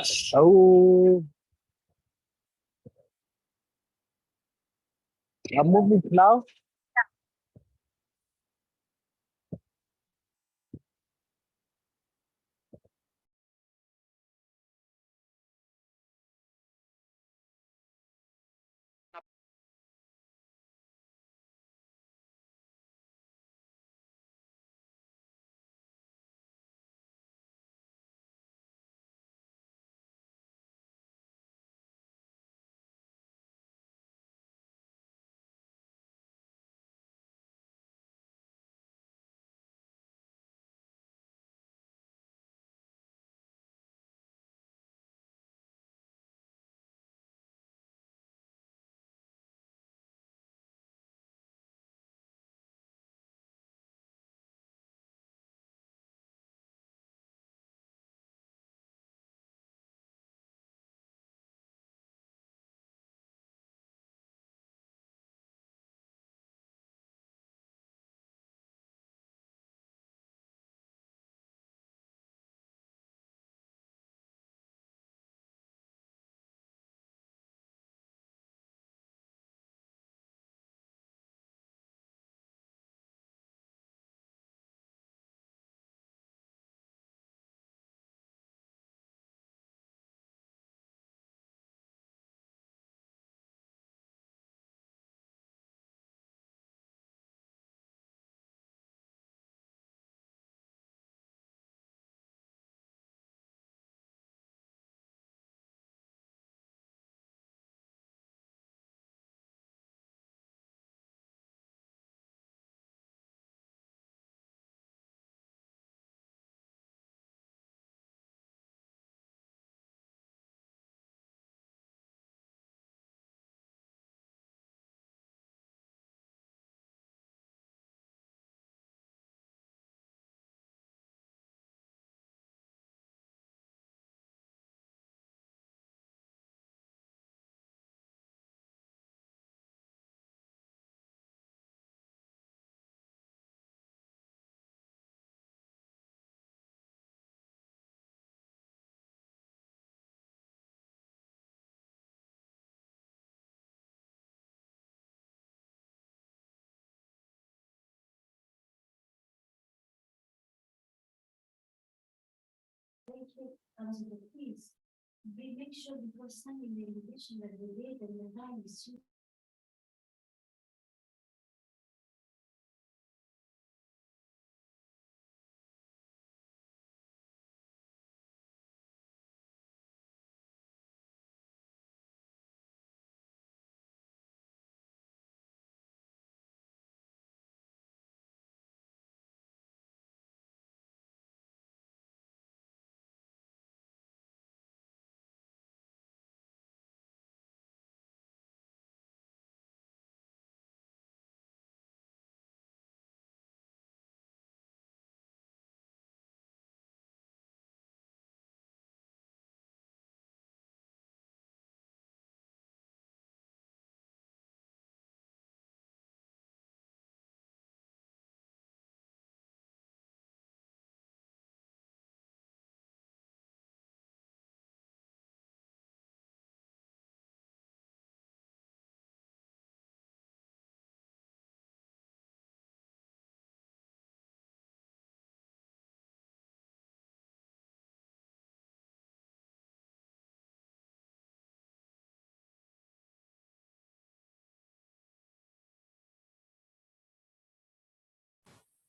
So I'm moving now.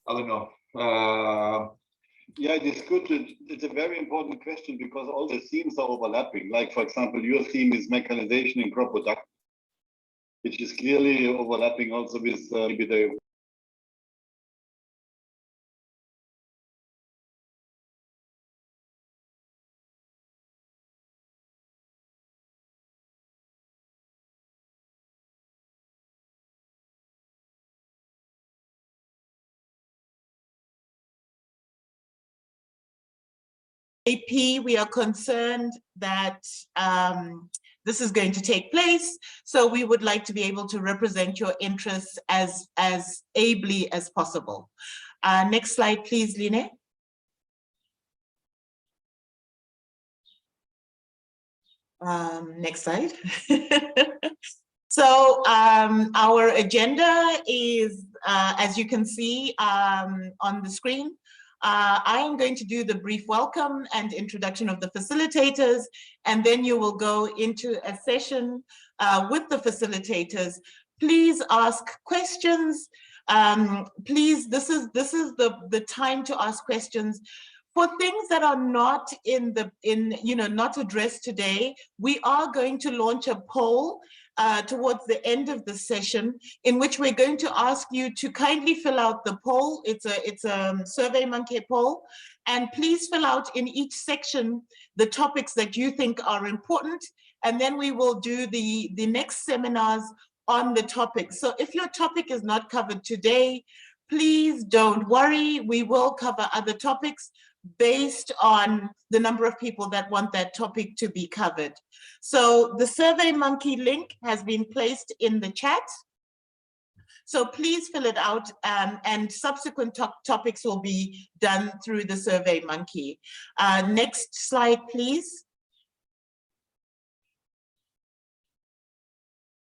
I don't know. Yeah, it is good. It's a very important question because all the themes are overlapping. Like, for example, your theme is mechanization in crop production, which is clearly overlapping also with maybe the AP, we are concerned that this is going to take place. So we would like to be able to represent your interests as ably as possible. Next slide, please, Line. Next slide. So our agenda is, as you can see on the screen, I am going to do the brief welcome and introduction of the facilitators, and then you will go into a session with the facilitators. Please ask questions. Please, this is the time to ask questions. For things that are not not addressed today, we are going to launch a poll towards the end of the session, in which we're going to ask you to kindly fill out the poll. It's a SurveyMonkey poll, and please fill out in each section the topics that you think are important, and then we will do the next seminars on the topic. So if your topic is not covered today, please don't worry. We will cover other topics based on the number of people that want that topic to be covered. So the SurveyMonkey link has been placed in the chat. So please fill it out, and subsequent topics will be done through the SurveyMonkey. Next slide, please.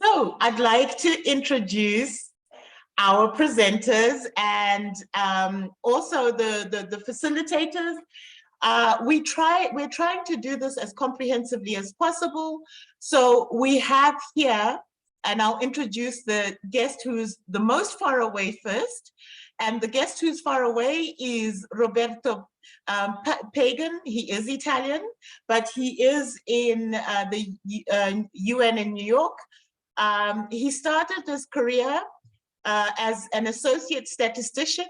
So I'd like to introduce our presenters and also the facilitators. We're trying to do this as comprehensively as possible. So we have here, and I'll introduce the guest who's the most far away first. And the guest who's far away is Roberto Pagan. He is Italian, but he is in the UN in New York. He started his career as an associate statistician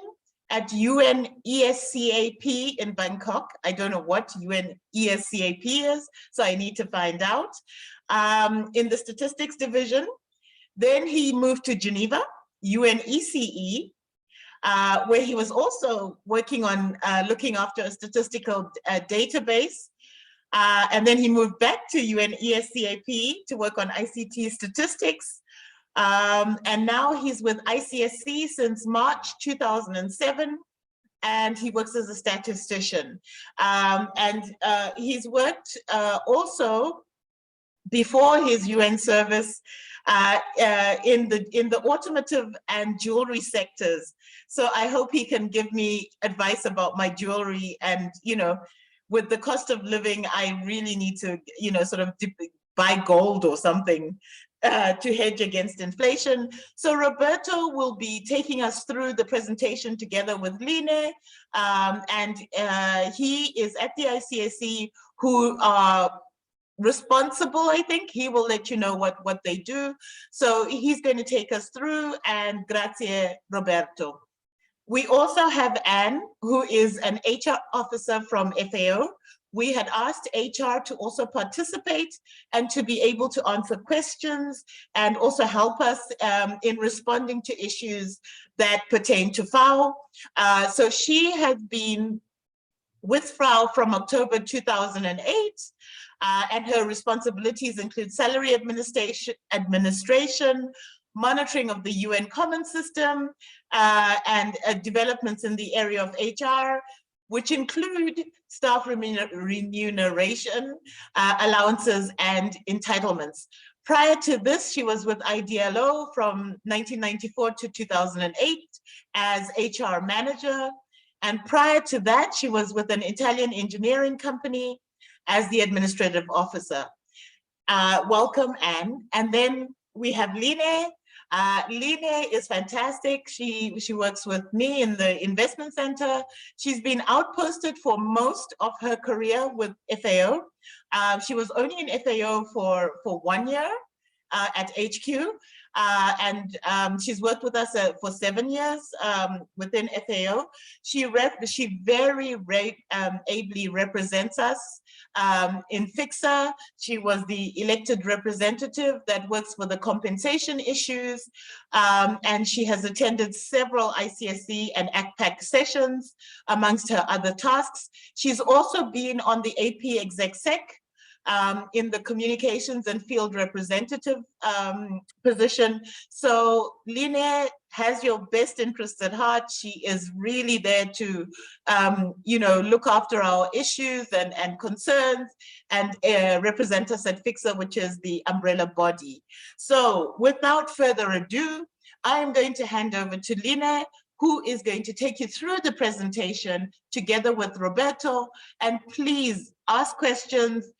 at UN-ESCAP in Bangkok. I don't know what UN-ESCAP is, so I need to find out, in the statistics division. Then he moved to Geneva, UN-ECE, where he was also working on looking after a statistical database. And then he moved back to UN-ESCAP to work on ICT statistics. And now he's with ICSC since March 2007, and he works as a statistician. He's worked also before his UN service in the automotive and jewelry sectors. So I hope he can give me advice about my jewelry, and with the cost of living, I really need to sort of buy gold or something to hedge against inflation. So Roberto will be taking us through the presentation together with Line, and he is at the ICSC, who are responsible, I think. He will let you know what they do. So he's going to take us through, and grazie, Roberto. We also have Anne, who is an HR officer from FAO. We had asked HR to also participate and to be able to answer questions and also help us in responding to issues that pertain to FAO. So she has been with FAO from October 2008, and her responsibilities include salary administration, monitoring of the UN Common System, and developments in the area of HR, which include staff remuneration, allowances, and entitlements. Prior to this, she was with IDLO from 1994 to 2008 as HR manager. And prior to that, she was with an Italian engineering company as the administrative officer. Welcome, Anne. And then we have Line. Line is fantastic. She works with me in the investment center. She's been outposted for most of her career with FAO. She was only in FAO for 1 year at HQ. She's worked with us for 7 years within FAO. She very ably represents us in FICSA. She was the elected representative that works for the compensation issues, and she has attended several ICSC and ACPAC sessions amongst her other tasks. She's also been on the AP Exec Sec in the communications and field representative position. So Line has your best interests at heart. She is really there to, you know, look after our issues and concerns and represent us at FICSA, which is the umbrella body. So without further ado, I am going to hand over to Line, who is going to take you through the presentation together with Roberto. And please ask questions.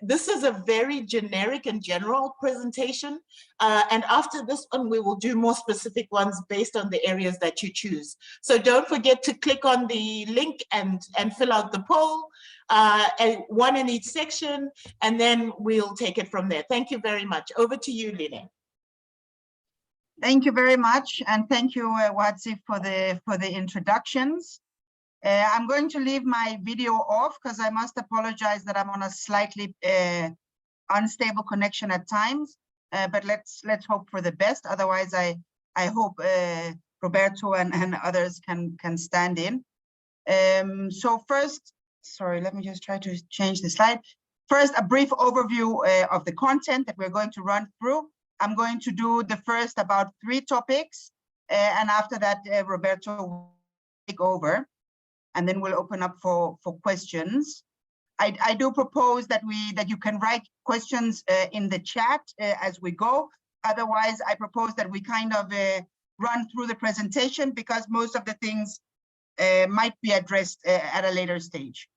This is a very generic and general presentation. And after this one, we will do more specific ones based on the areas that you choose. So don't forget to click on the link and fill out the poll, and one in each section, and then we'll take it from there. Thank you very much. Over to you, Line. Thank you very much, and thank you, Watsi, for the introductions. I'm going to leave my video off because I must apologize that I'm on a slightly unstable connection at times. But let's hope for the best. Otherwise, I hope Roberto and others can stand in. So first, sorry, let me just try to change the slide. First, a brief overview of the content that we're going to run through. I'm going to do the first about 3 topics, and after that, Roberto will take over, and then we'll open up for questions. I do propose that you can write questions in the chat as we go. Otherwise, I propose that we kind of run through the presentation because most of the things might be addressed at a later stage.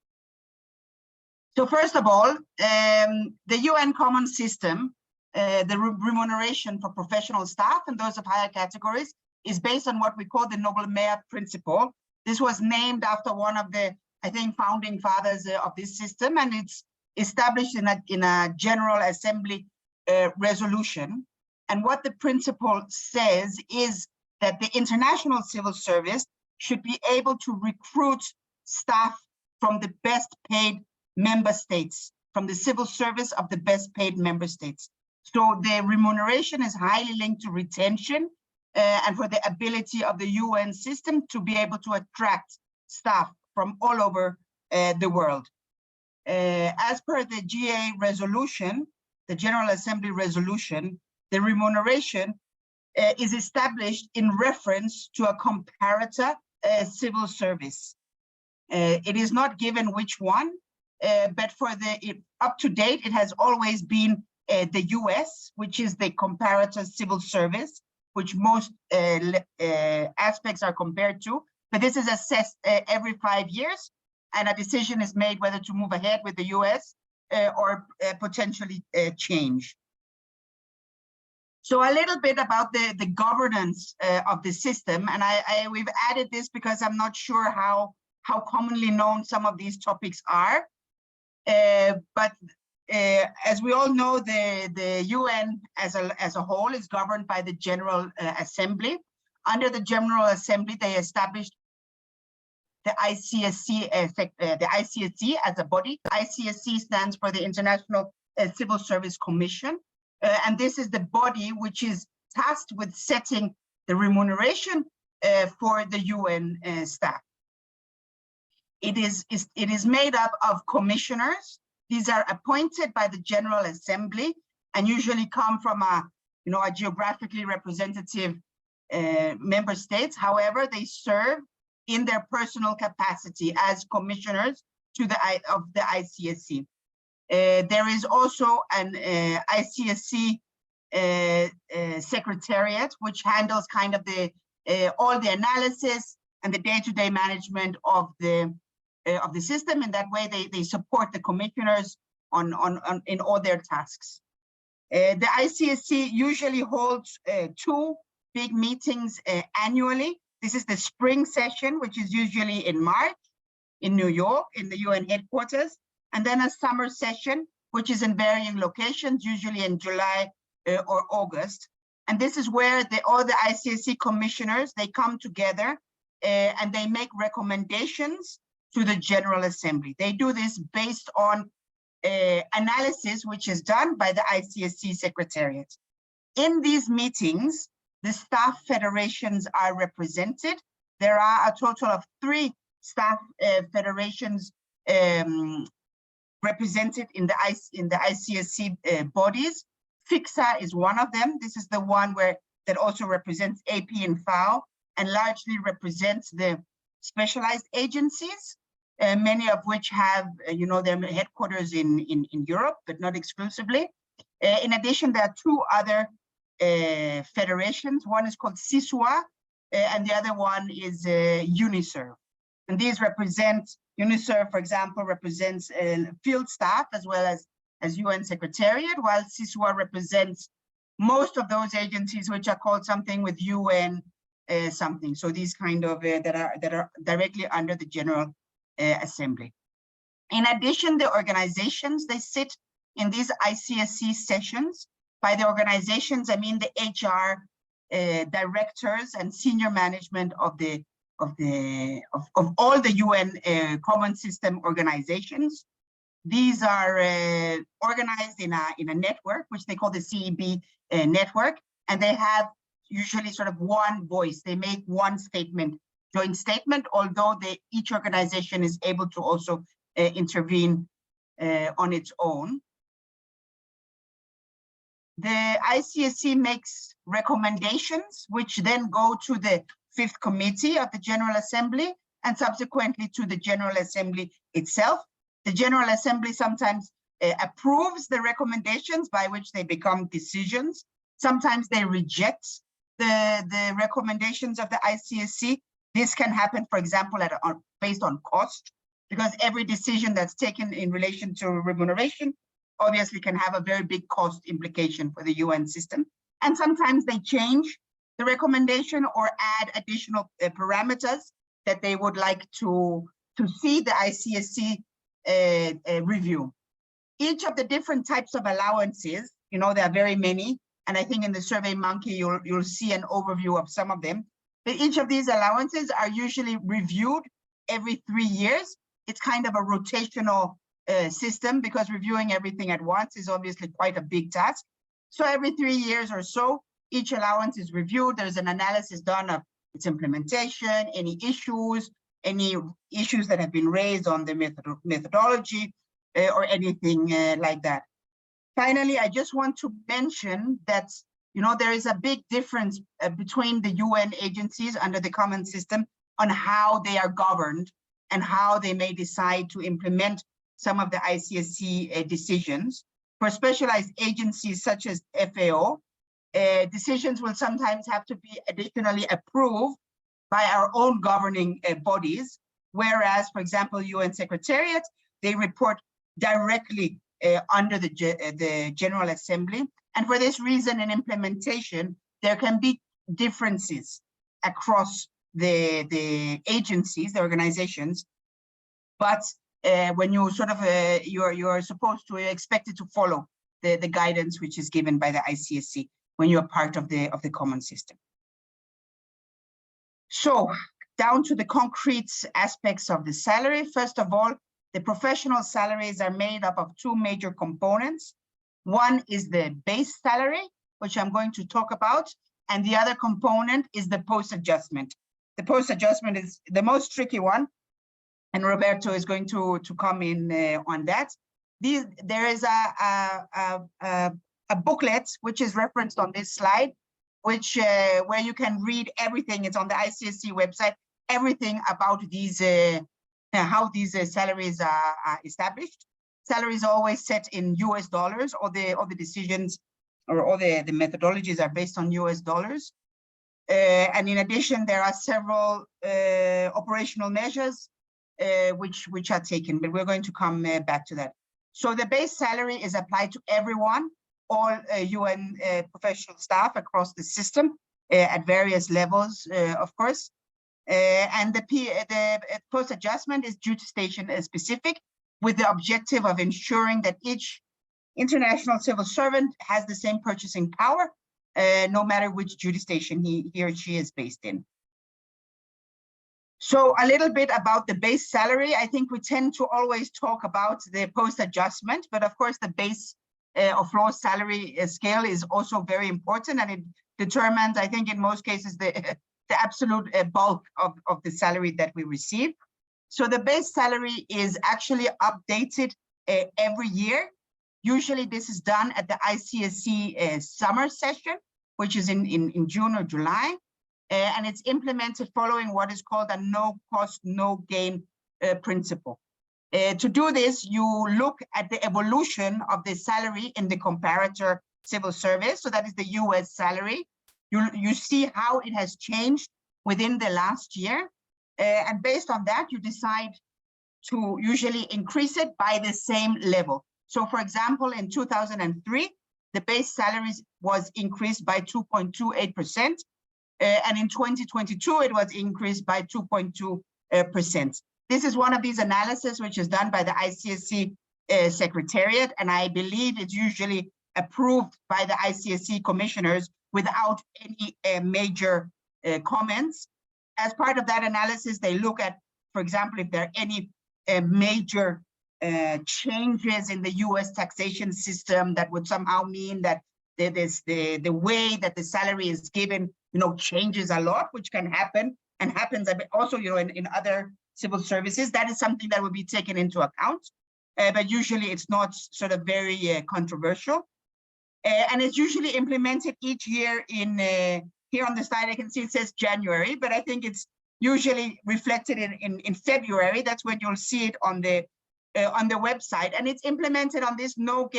So first of all, the UN Common System, the remuneration for professional staff and those of higher categories is based on what we call the Noble Merit Principle. This was named after one of the, I think, founding fathers of this system, and it's established in a General Assembly resolution. And what the principle says is that the international civil service should be able to recruit staff from the best paid member states, from the civil service of the best paid member states. So the remuneration is highly linked to retention and for the ability of the UN system to be able to attract staff from all over the world. As per the GA resolution, the General Assembly resolution, the remuneration is established in reference to a comparator civil service. It is not given which one, but for the up to date, it has always been the US, which is the comparator civil service, which most aspects are compared to. But this is assessed every 5 years, and a decision is made whether to move ahead with the US or potentially change. So a little bit about the governance of the system, and we've added this because I'm not sure how commonly known some of these topics are. But as we all know, the UN as a whole is governed by the General Assembly. Under the General Assembly, they established the ICSC as a body. ICSC stands for the International Civil Service Commission, and this is the body which is tasked with setting the remuneration for the UN staff. It is made up of commissioners. These are appointed by the General Assembly and usually come from a geographically representative member states. However, they serve in their personal capacity as commissioners of the ICSC. There is also an ICSC secretariat, which handles kind of all the analysis and the day-to-day management of the system. In that way, they support the commissioners in all their tasks. The ICSC usually holds 2 big meetings annually. This is the spring session, which is usually in March in New York, in the UN headquarters, and then a summer session, which is in varying locations, usually in July or August. And this is where all the ICSC commissioners, they come together and they make recommendations to the General Assembly. They do this based on analysis, which is done by the ICSC Secretariat. In these meetings, the staff federations are represented. There are a total of 3 staff federations represented in the ICSC bodies. FICSA is one of them. This is the one that also represents AP-in-FAO and largely represents the specialized agencies, many of which have, their headquarters in Europe, but not exclusively. In addition, there are two other federations. One is called CISWA, and the other one is UNICEF. And these represent, UNICEF, for example, represents field staff as well as UN Secretariat, while CISWA represents most of those agencies which are called something with UN something. So these kind of that are directly under the General Assembly. In addition, the organizations, they sit in these ICSC sessions. By the organizations, I mean the HR directors and senior management of all the UN Common System organizations. These are organized in a network, which they call the CEB network, and they have usually sort of one voice. They make one statement, joint statement, although each organization is able to also intervene on its own. The ICSC makes recommendations, which then go to the Fifth Committee of the General Assembly and subsequently to the General Assembly itself. The General Assembly sometimes approves the recommendations by which they become decisions. Sometimes they reject the recommendations of the ICSC. This can happen, for example, based on cost, because every decision that's taken in relation to remuneration obviously can have a very big cost implication for the UN system. And sometimes they change the recommendation or add additional parameters that they would like to see the ICSC review. Each of the different types of allowances, there are very many, and I think in the Survey Monkey you'll see an overview of some of them. But each of these allowances are usually reviewed every 3 years. It's kind of a rotational system, because reviewing everything at once is obviously quite a big task. So every 3 years or so, each allowance is reviewed. There's an analysis done of its implementation, any issues that have been raised on the methodology or anything like that. Finally, I just want to mention that there is a big difference between the UN agencies under the common system on how they are governed and how they may decide to implement some of the ICSC decisions. For specialized agencies such as FAO, decisions will sometimes have to be additionally approved by our own governing bodies, whereas, for example, UN Secretariat, they report directly under the General Assembly. And for this reason, in implementation, there can be differences across the agencies, the organizations, but when you sort of you're supposed to expected to follow the guidance which is given by the ICSC when you are part of the common system. So down to the concrete aspects of the salary. First of all, the professional salaries are made up of two major components. One is the base salary, which I'm going to talk about, and the other component is the post-adjustment. The post-adjustment is the most tricky one, and Roberto is going to come in on that. There is a booklet which is referenced on this slide, which where you can read everything. It's on the ICSC website, everything about these how these salaries are established. Salaries are always set in US dollars. All the decisions or all the methodologies are based on US dollars. And in addition, there are several operational measures which are taken, but we're going to come back to that. So the base salary is applied to everyone, all UN professional staff across the system at various levels, of course. And the post-adjustment is duty station specific, with the objective of ensuring that each international civil servant has the same purchasing power, no matter which duty station he or she is based in. So a little bit about the base salary. I think we tend to always talk about the post-adjustment, but of course the base of law salary scale is also very important, and it determines, I think in most cases, the absolute bulk of the salary that we receive. So the base salary is actually updated every year. Usually this is done at the ICSC summer session, which is in June or July. And it's implemented following what is called a no cost, no gain principle. To do this, you look at the evolution of the salary in the comparator civil service. So that is the US salary. You see how it has changed within the last year. And based on that, you decide to usually increase it by the same level. So for example, in 2003, the base salaries was increased by 2.28%. And in 2022, it was increased by 2.2%. This is one of these analyses which is done by the ICSC Secretariat, and I believe it's usually approved by the ICSC commissioners without any major comments. As part of that analysis, they look at, for example, if there are any major changes in the US taxation system that would somehow mean that the way that the salary is given, changes a lot, which can happen and happens also, in other civil services. That is something that would be taken into account, but usually it's not sort of very controversial. And it's usually implemented each year in, here on the slide, I can see it says January, but I think it's usually reflected in February. That's when you'll see it on the website. And it's implemented on this no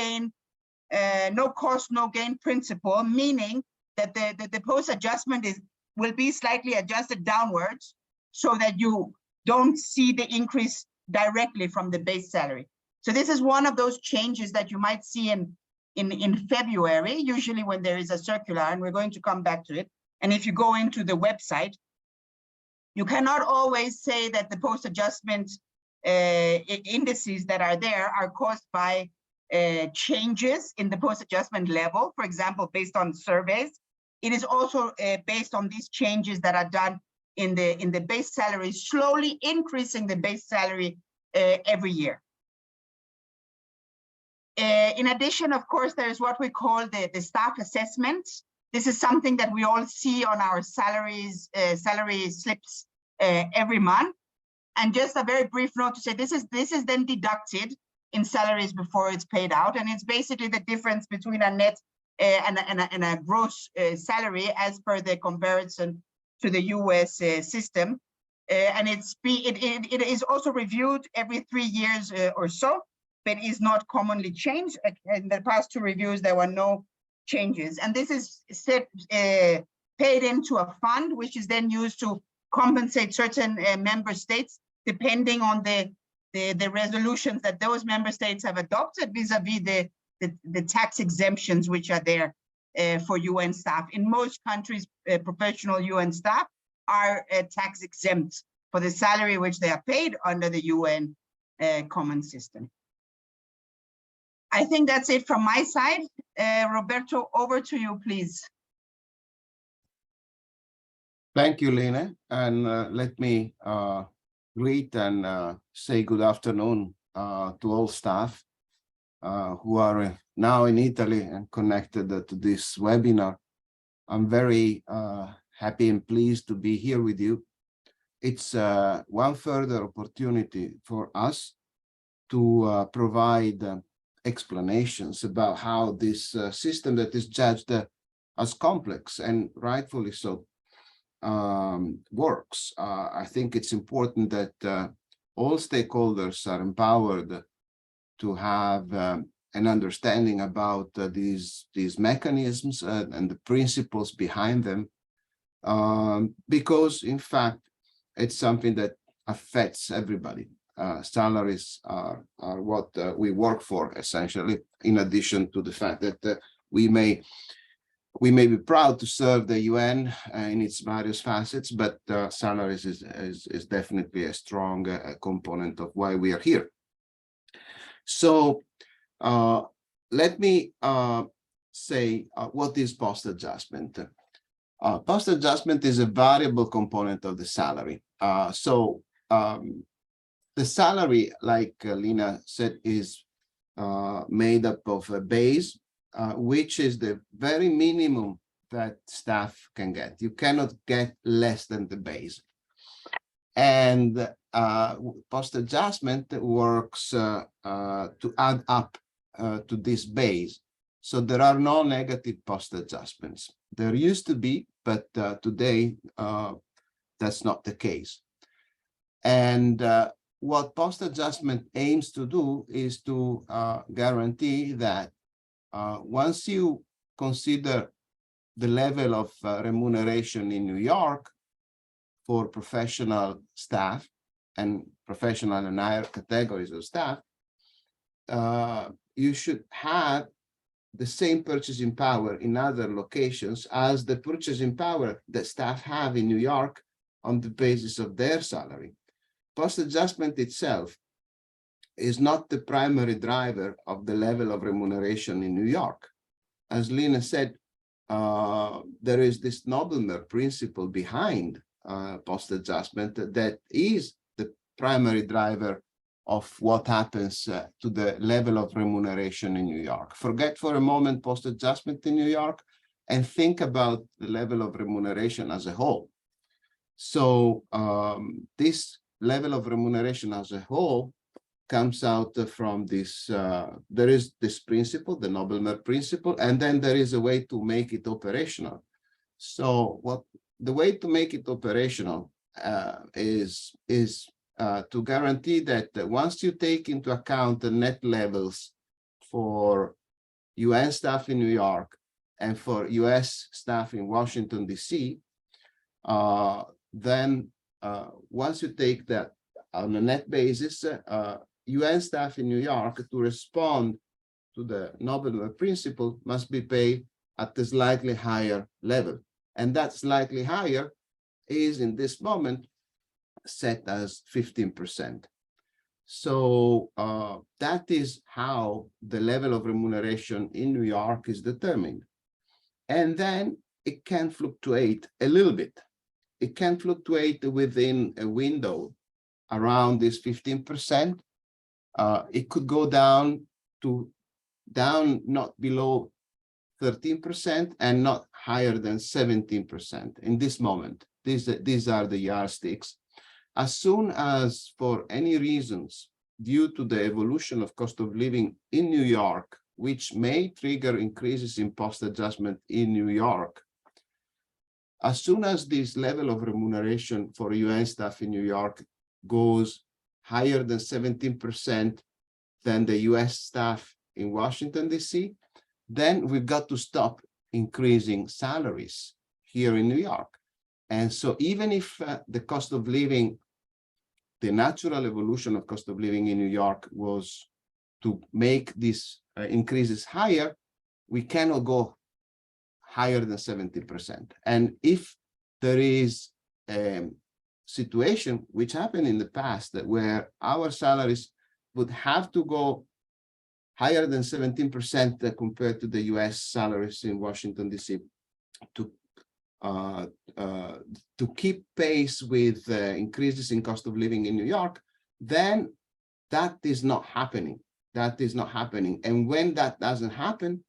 cost, no gain principle, meaning that the post adjustment will be slightly adjusted downwards so that you don't see the increase directly from the base salary. So this is one of those changes that you might see in February, usually when there is a circular, and we're going to come back to it. And if you go into the website, you cannot always say that the post adjustment indices that are there are caused by changes in the post adjustment level, for example, based on surveys. It is also based on these changes that are done in the base salary, slowly increasing the base salary every year. In addition, of course, there is what we call the staff assessment. This is something that we all see on our salary slips every month. And just a very brief note to say, this is then deducted in salaries before it's paid out, and it's basically the difference between a net and a gross salary as per the comparison to the US system. And it is also reviewed every 3 years or so, but is not commonly changed. In the past 2 reviews, there were no changes. And this is paid into a fund, which is then used to compensate certain member states, depending on the resolutions that those member states have adopted vis-a-vis the tax exemptions which are there for UN staff. In most countries, professional UN staff are tax exempt for the salary which they are paid under the UN common system. I think that's it from my side. Roberto, over to you, please. Thank you, Lene. And let me greet and say good afternoon to all staff who are now in Italy and connected to this webinar. I'm very happy and pleased to be here with you. It's one further opportunity for us to provide explanations about how this system that is judged as complex, and rightfully so, works. I think it's important that all stakeholders are empowered to have an understanding about these mechanisms and the principles behind them, because in fact it's something that affects everybody. Salaries are what we work for, essentially, in addition to the fact that we may be proud to serve the UN in its various facets, but salaries is definitely a strong component of why we are here. So let me say what is post adjustment. Post adjustment is a variable component of the salary. The salary, like Lina said, is made up of a base, which is the very minimum that staff can get. You cannot get less than the base. And post-adjustment works to add up to this base. So there are no negative post-adjustments. There used to be, but today that's not the case. And what post-adjustment aims to do is to guarantee that once you consider the level of remuneration in New York for professional staff and professional and higher categories of staff, you should have the same purchasing power in other locations as the purchasing power that staff have in New York on the basis of their salary. Post-adjustment itself is not the primary driver of the level of remuneration in New York. As Lina said, there is this Noblemer principle behind post-adjustment that is the primary driver of what happens to the level of remuneration in New York. Forget for a moment post-adjustment in New York and think about the level of remuneration as a whole. So this level of remuneration as a whole comes out from this, there is this principle, the Noblemer principle, and then there is a way to make it operational. So what the way to make it operational is to guarantee that once you take into account the net levels for UN staff in New York and for US staff in Washington, DC, then once you take that on a net basis, UN staff in New York to respond to the Noblemer principle must be paid at a slightly higher level. And that slightly higher is in this moment set as 15%. So that is how the level of remuneration in New York is determined. And then it can fluctuate a little bit. It can fluctuate within a window around this 15%. It could go down not below 13% and not higher than 17% in this moment. These are the yardsticks. As soon as for any reasons, due to the evolution of cost of living in New York, which may trigger increases in post-adjustment in New York, as soon as this level of remuneration for UN staff in New York goes higher than 17% than the US staff in Washington, DC, then we've got to stop increasing salaries here in New York. And so even if the cost of living, the natural evolution of cost of living in New York was to make these increases higher, we cannot go higher than 70%. And if there is a situation which happened in the past that where our salaries would have to go higher than 17% compared to the US salaries in Washington, DC to keep pace with increases in cost of living in New York, then that is not happening. That is not happening. And when that doesn't happen,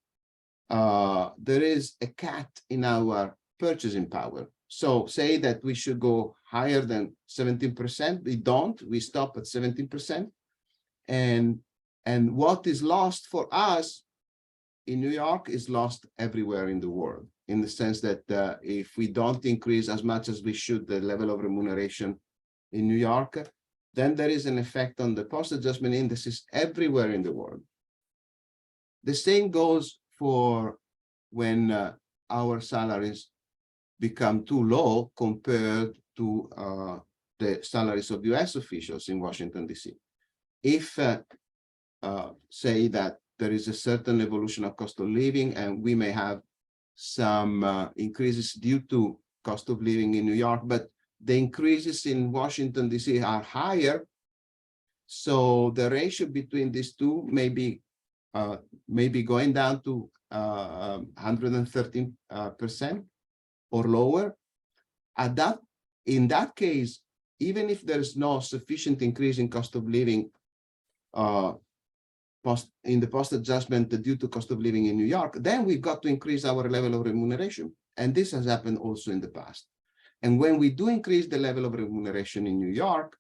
there is a cap in our purchasing power. So say that we should go higher than 17%. We don't. We stop at 17%. And what is lost for us in New York is lost everywhere in the world, in the sense that if we don't increase as much as we should the level of remuneration in New York, then there is an effect on the post-adjustment indices everywhere in the world. The same goes for when our salaries become too low compared to the salaries of US officials in Washington, DC. If say that there is a certain evolution of cost of living and we may have some increases due to cost of living in New York, but the increases in Washington, DC are higher. So the ratio between these two may be going down to 113% or lower. In that case, even if there's no sufficient increase in cost of living in the post-adjustment due to cost of living in New York, then we've got to increase our level of remuneration. And this has happened also in the past. And when we do increase the level of remuneration in New York,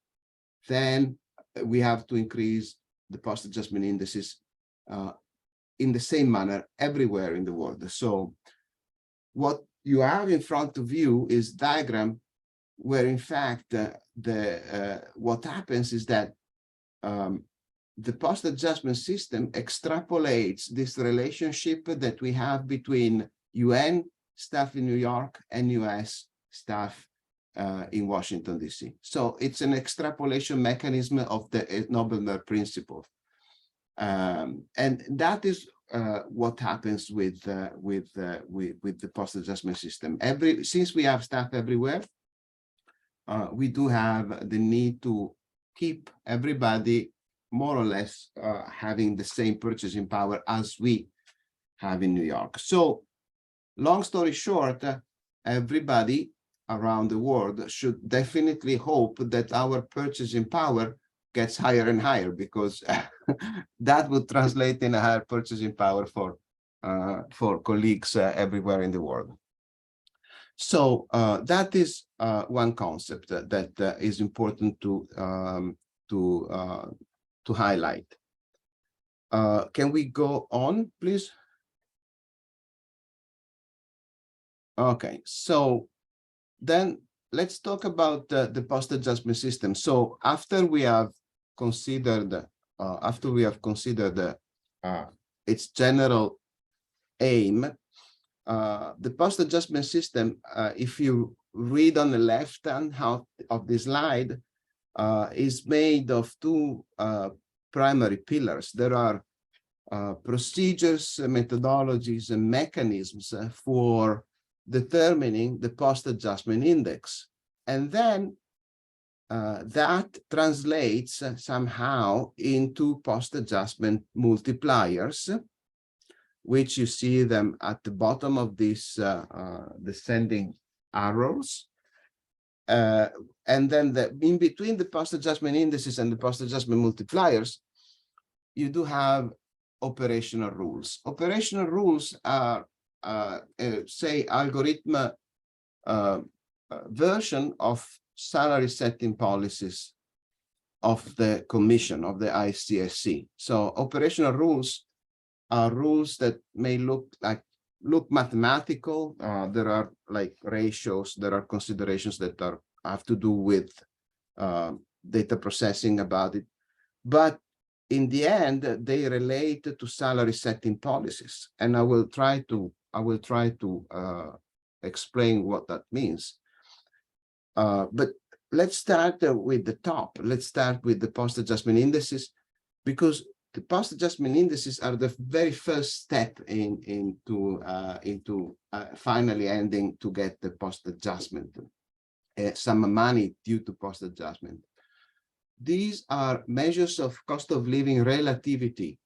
then we have to increase the post-adjustment indices in the same manner everywhere in the world. So what you have in front of you is diagram where in fact what happens is that the post-adjustment system extrapolates this relationship that we have between UN staff in New York and US staff in Washington, D.C. So it's an extrapolation mechanism of the Nobel principle. And that is what happens with the post-adjustment system. Since we have staff everywhere, we do have the need to keep everybody more or less having the same purchasing power as we have in New York. So long story short, everybody around the world should definitely hope that our purchasing power gets higher and higher, because that would translate in a higher purchasing power for colleagues everywhere in the world. So that is one concept that is important to highlight. Can we go on, please? Okay, so then let's talk about the post-adjustment system. So after we have considered its general aim, the post-adjustment system, if you read on the left-hand half of the slide, is made of two primary pillars. There are procedures, methodologies, and mechanisms for determining the post-adjustment index. And then that translates somehow into post-adjustment multipliers, which you see them at the bottom of these descending arrows. And then in between the post-adjustment indices and the post-adjustment multipliers, you do have operational rules. Operational rules are, say, algorithm version of salary setting policies of the commission, of the ICSC. So operational rules are rules that may look mathematical. There are like ratios, there are considerations that have to do with data processing about it. But in the end, they relate to salary setting policies. And I will try to explain what that means. But let's start with the top. Let's start with the post-adjustment indices, because the post-adjustment indices are the very first step into finally ending to get the post-adjustment, some money due to post-adjustment. These are measures of cost of living relativity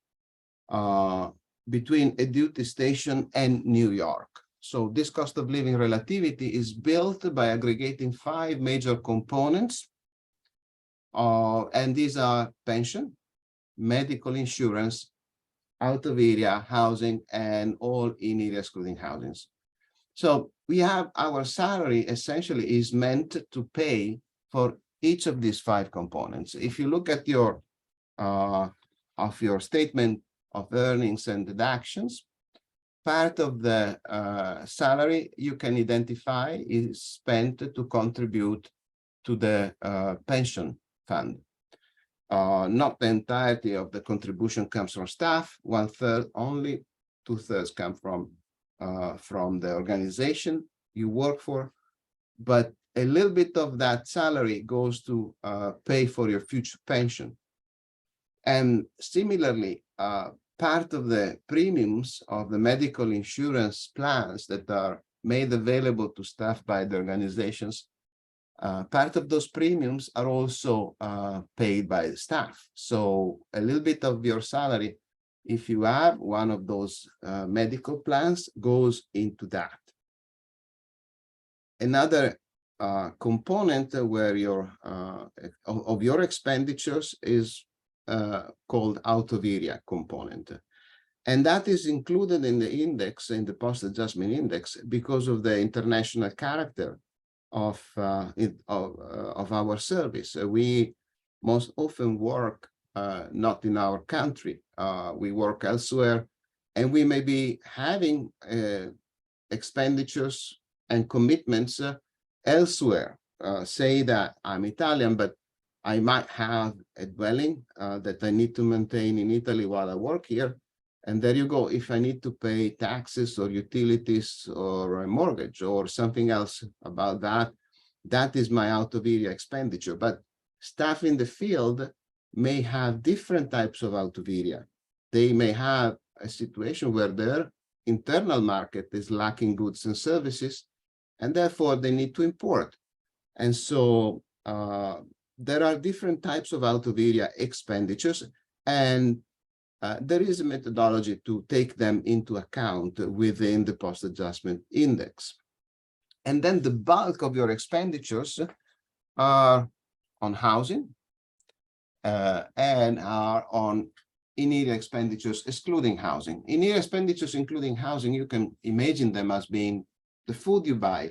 between a duty station and New York. So this cost of living relativity is built by aggregating 5 major components, and these are pension, medical insurance, out of area housing, and all in area excluding housings. So we have our salary essentially is meant to pay for each of these 5 components. If you look at your statement of earnings and deductions, part of the salary you can identify is spent to contribute to the pension fund. Not the entirety of the contribution comes from staff, 1/3 only, 2/3 come from the organization you work for, but a little bit of that salary goes to pay for your future pension. And similarly, part of the premiums of the medical insurance plans that are made available to staff by the organizations, part of those premiums are also paid by the staff. So a little bit of your salary, if you have one of those medical plans, goes into that. Another component where of your expenditures is called out of area component. And that is included in the index, in the post-adjustment index, because of the international character of our service. We most often work not in our country. We work elsewhere, and we may be having expenditures and commitments elsewhere. Say that I'm Italian, but I might have a dwelling that I need to maintain in Italy while I work here. And there you go. If I need to pay taxes or utilities or a mortgage or something else about that, that is my out of area expenditure. But staff in the field may have different types of out of area. They may have a situation where their internal market is lacking goods and services, and therefore they need to import. And so there are different types of out of area expenditures, and there is a methodology to take them into account within the post-adjustment index. And then the bulk of your expenditures are on housing and are on in-area expenditures excluding housing. In-area expenditures including housing, you can imagine them as being the food you buy,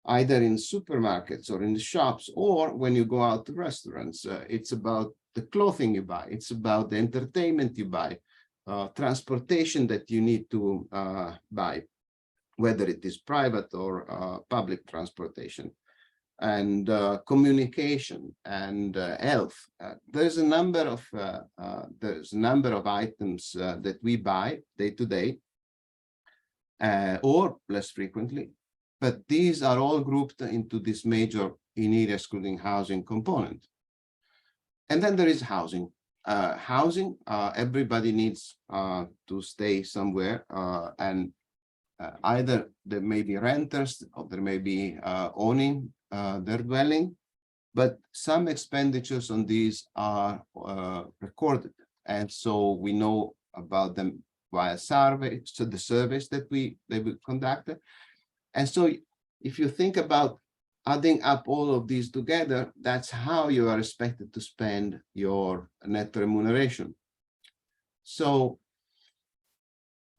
either in supermarkets or in the shops, or when you go out to restaurants. It's about the clothing you buy. It's about the entertainment you buy, transportation that you need to buy, whether it is private or public transportation, and communication and health. There's a number of items that we buy day to day, or less frequently. But these are all grouped into this major in-area excluding housing component. And then there is housing. Housing, everybody needs to stay somewhere, and either there may be renters or there may be owning their dwelling, but some expenditures on these are recorded. And so we know about them via survey, so the surveys that we conduct. And so if you think about adding up all of these together, that's how you are expected to spend your net remuneration. So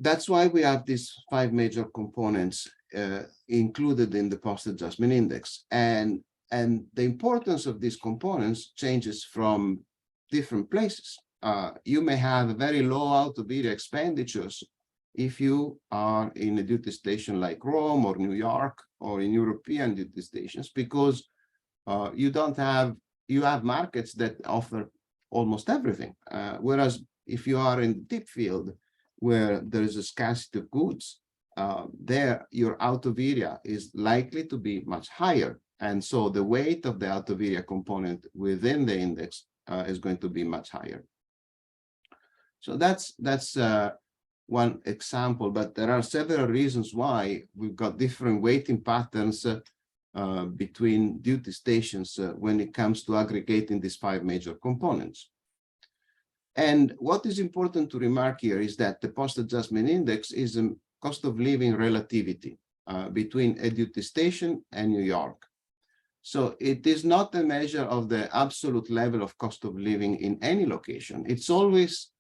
that's why we have these 5 major components included in the post-adjustment index. And the importance of these components changes from different places. You may have very low out-of-area expenditures if you are in a duty station like Rome or New York or in European duty stations, because you have markets that offer almost everything. Whereas if you are in the deep field where there is a scarcity of goods, there your out of area is likely to be much higher. And so the weight of the out of area component within the index is going to be much higher. So that's one example, but there are several reasons why we've got different weighting patterns between duty stations when it comes to aggregating these 5 major components. And what is important to remark here is that the post-adjustment index is a cost of living relativity between a duty station and New York. So it is not a measure of the absolute level of cost of living in any location. It's always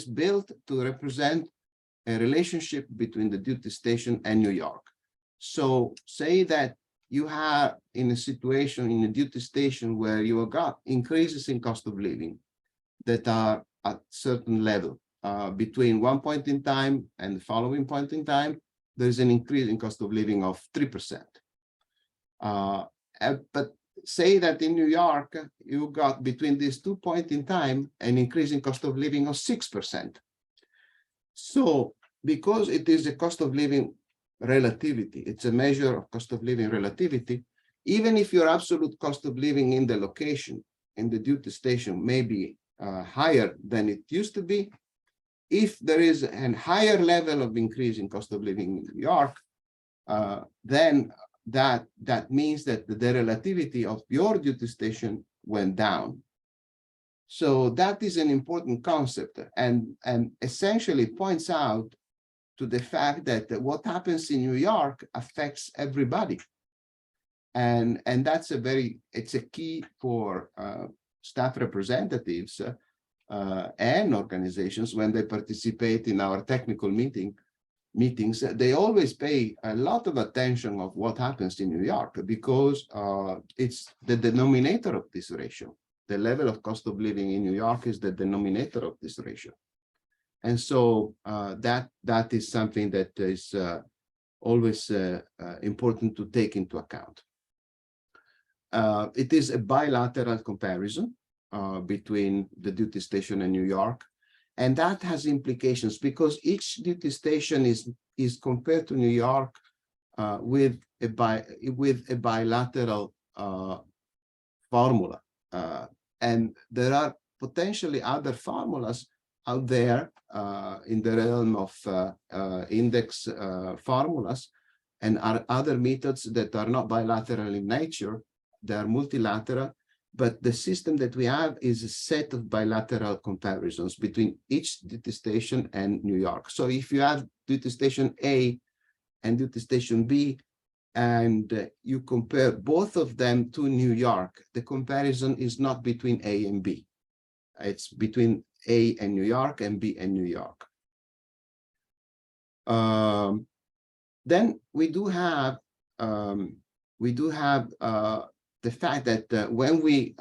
built to represent a relationship between the duty station and New York. So say that you have in a situation in a duty station where you have got increases in cost of living that are at certain level. Between one point in time and the following point in time, there's an increase in cost of living of 3%. But say that in New York, you got between these 2 points in time an increase in cost of living of 6%. So because it is a cost of living relativity, it's a measure of cost of living relativity, even if your absolute cost of living in the location, in the duty station may be higher than it used to be, if there is a higher level of increase in cost of living in New York, then that means that the relativity of your duty station went down. So that is an important concept, and essentially points out to the fact that what happens in New York affects everybody. And that's it's a key for staff representatives and organizations when they participate in our technical meeting meetings, they always pay a lot of attention of what happens in New York, because it's the denominator of this ratio. The level of cost of living in New York is the denominator of this ratio. And so that is something that is always important to take into account. It is a bilateral comparison between the duty station and New York. And that has implications because each duty station is compared to New York with a bilateral formula. And there are potentially other formulas out there in the realm of index formulas, and other methods that are not bilateral in nature. They are multilateral, but the system that we have is a set of bilateral comparisons between each duty station and New York. So if you have duty station A and duty station B, and you compare both of them to New York, the comparison is not between A and B. It's between A and New York and B and New York. Then we do have the fact that when we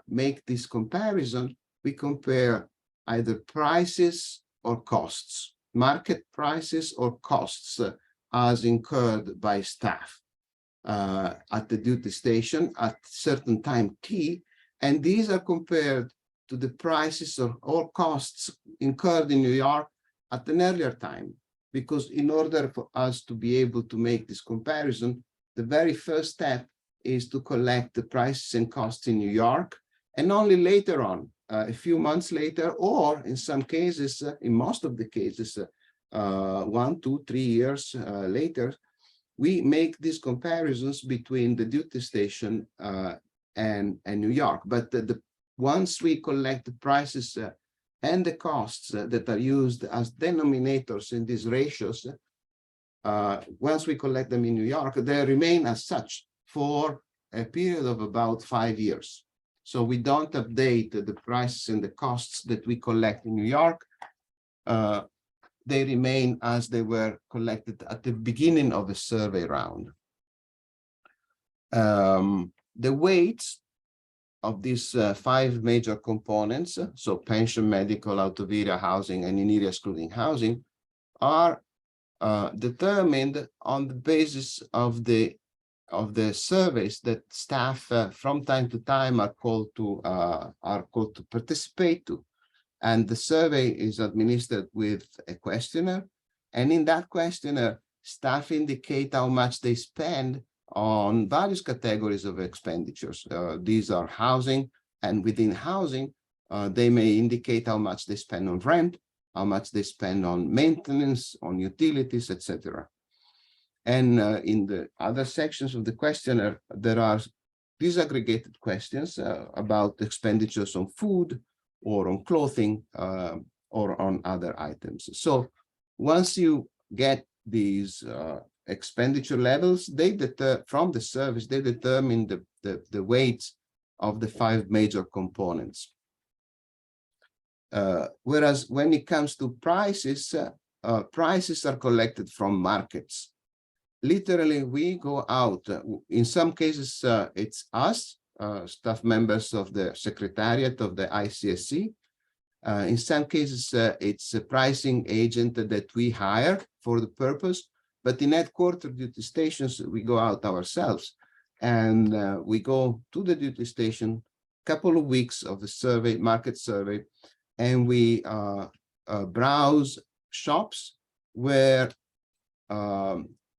make this comparison, we compare either prices or costs, market prices or costs as incurred by staff at the duty station at certain time T, and these are compared to the prices or costs incurred in New York at an earlier time. Because in order for us to be able to make this comparison, the very first step is to collect the prices and costs in New York, and only later on, a few months later, or in some cases, in most of the cases, 1, 2, 3 years later, we make these comparisons between the duty station and New York. But once we collect the prices and the costs that are used as denominators in these ratios, once we collect them in New York, they remain as such for a period of about 5 years. So we don't update the prices and the costs that we collect in New York. They remain as they were collected at the beginning of the survey round. The weights of these 5 major components, so pension, medical, out of area housing, and in area excluding housing, are determined on the basis of the surveys that staff from time to time are called to participate to. And the survey is administered with a questionnaire, and in that questionnaire, staff indicate how much they spend on various categories of expenditures. These are housing, and within housing, they may indicate how much they spend on rent, how much they spend on maintenance, on utilities, etc. And in the other sections of the questionnaire, there are disaggregated questions about expenditures on food or on clothing or on other items. So once you get these expenditure levels, they from the service, they determine the weights of the 5 major components. Whereas when it comes to prices, prices are collected from markets. Literally, we go out. In some cases, it's us, staff members of the Secretariat of the ICSC. In some cases, it's a pricing agent that we hire for the purpose. But in headquarters duty stations, we go out ourselves, and we go to the duty station, couple of weeks of the survey, market survey, and we browse shops where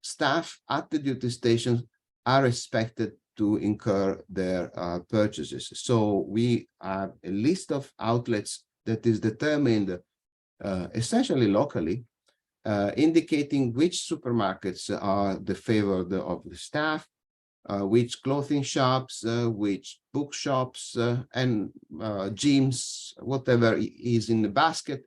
staff at the duty stations are expected to incur their purchases. So we have a list of outlets that is determined essentially locally, indicating which supermarkets are the favored of the staff, which clothing shops, which bookshops, and gyms, whatever is in the basket.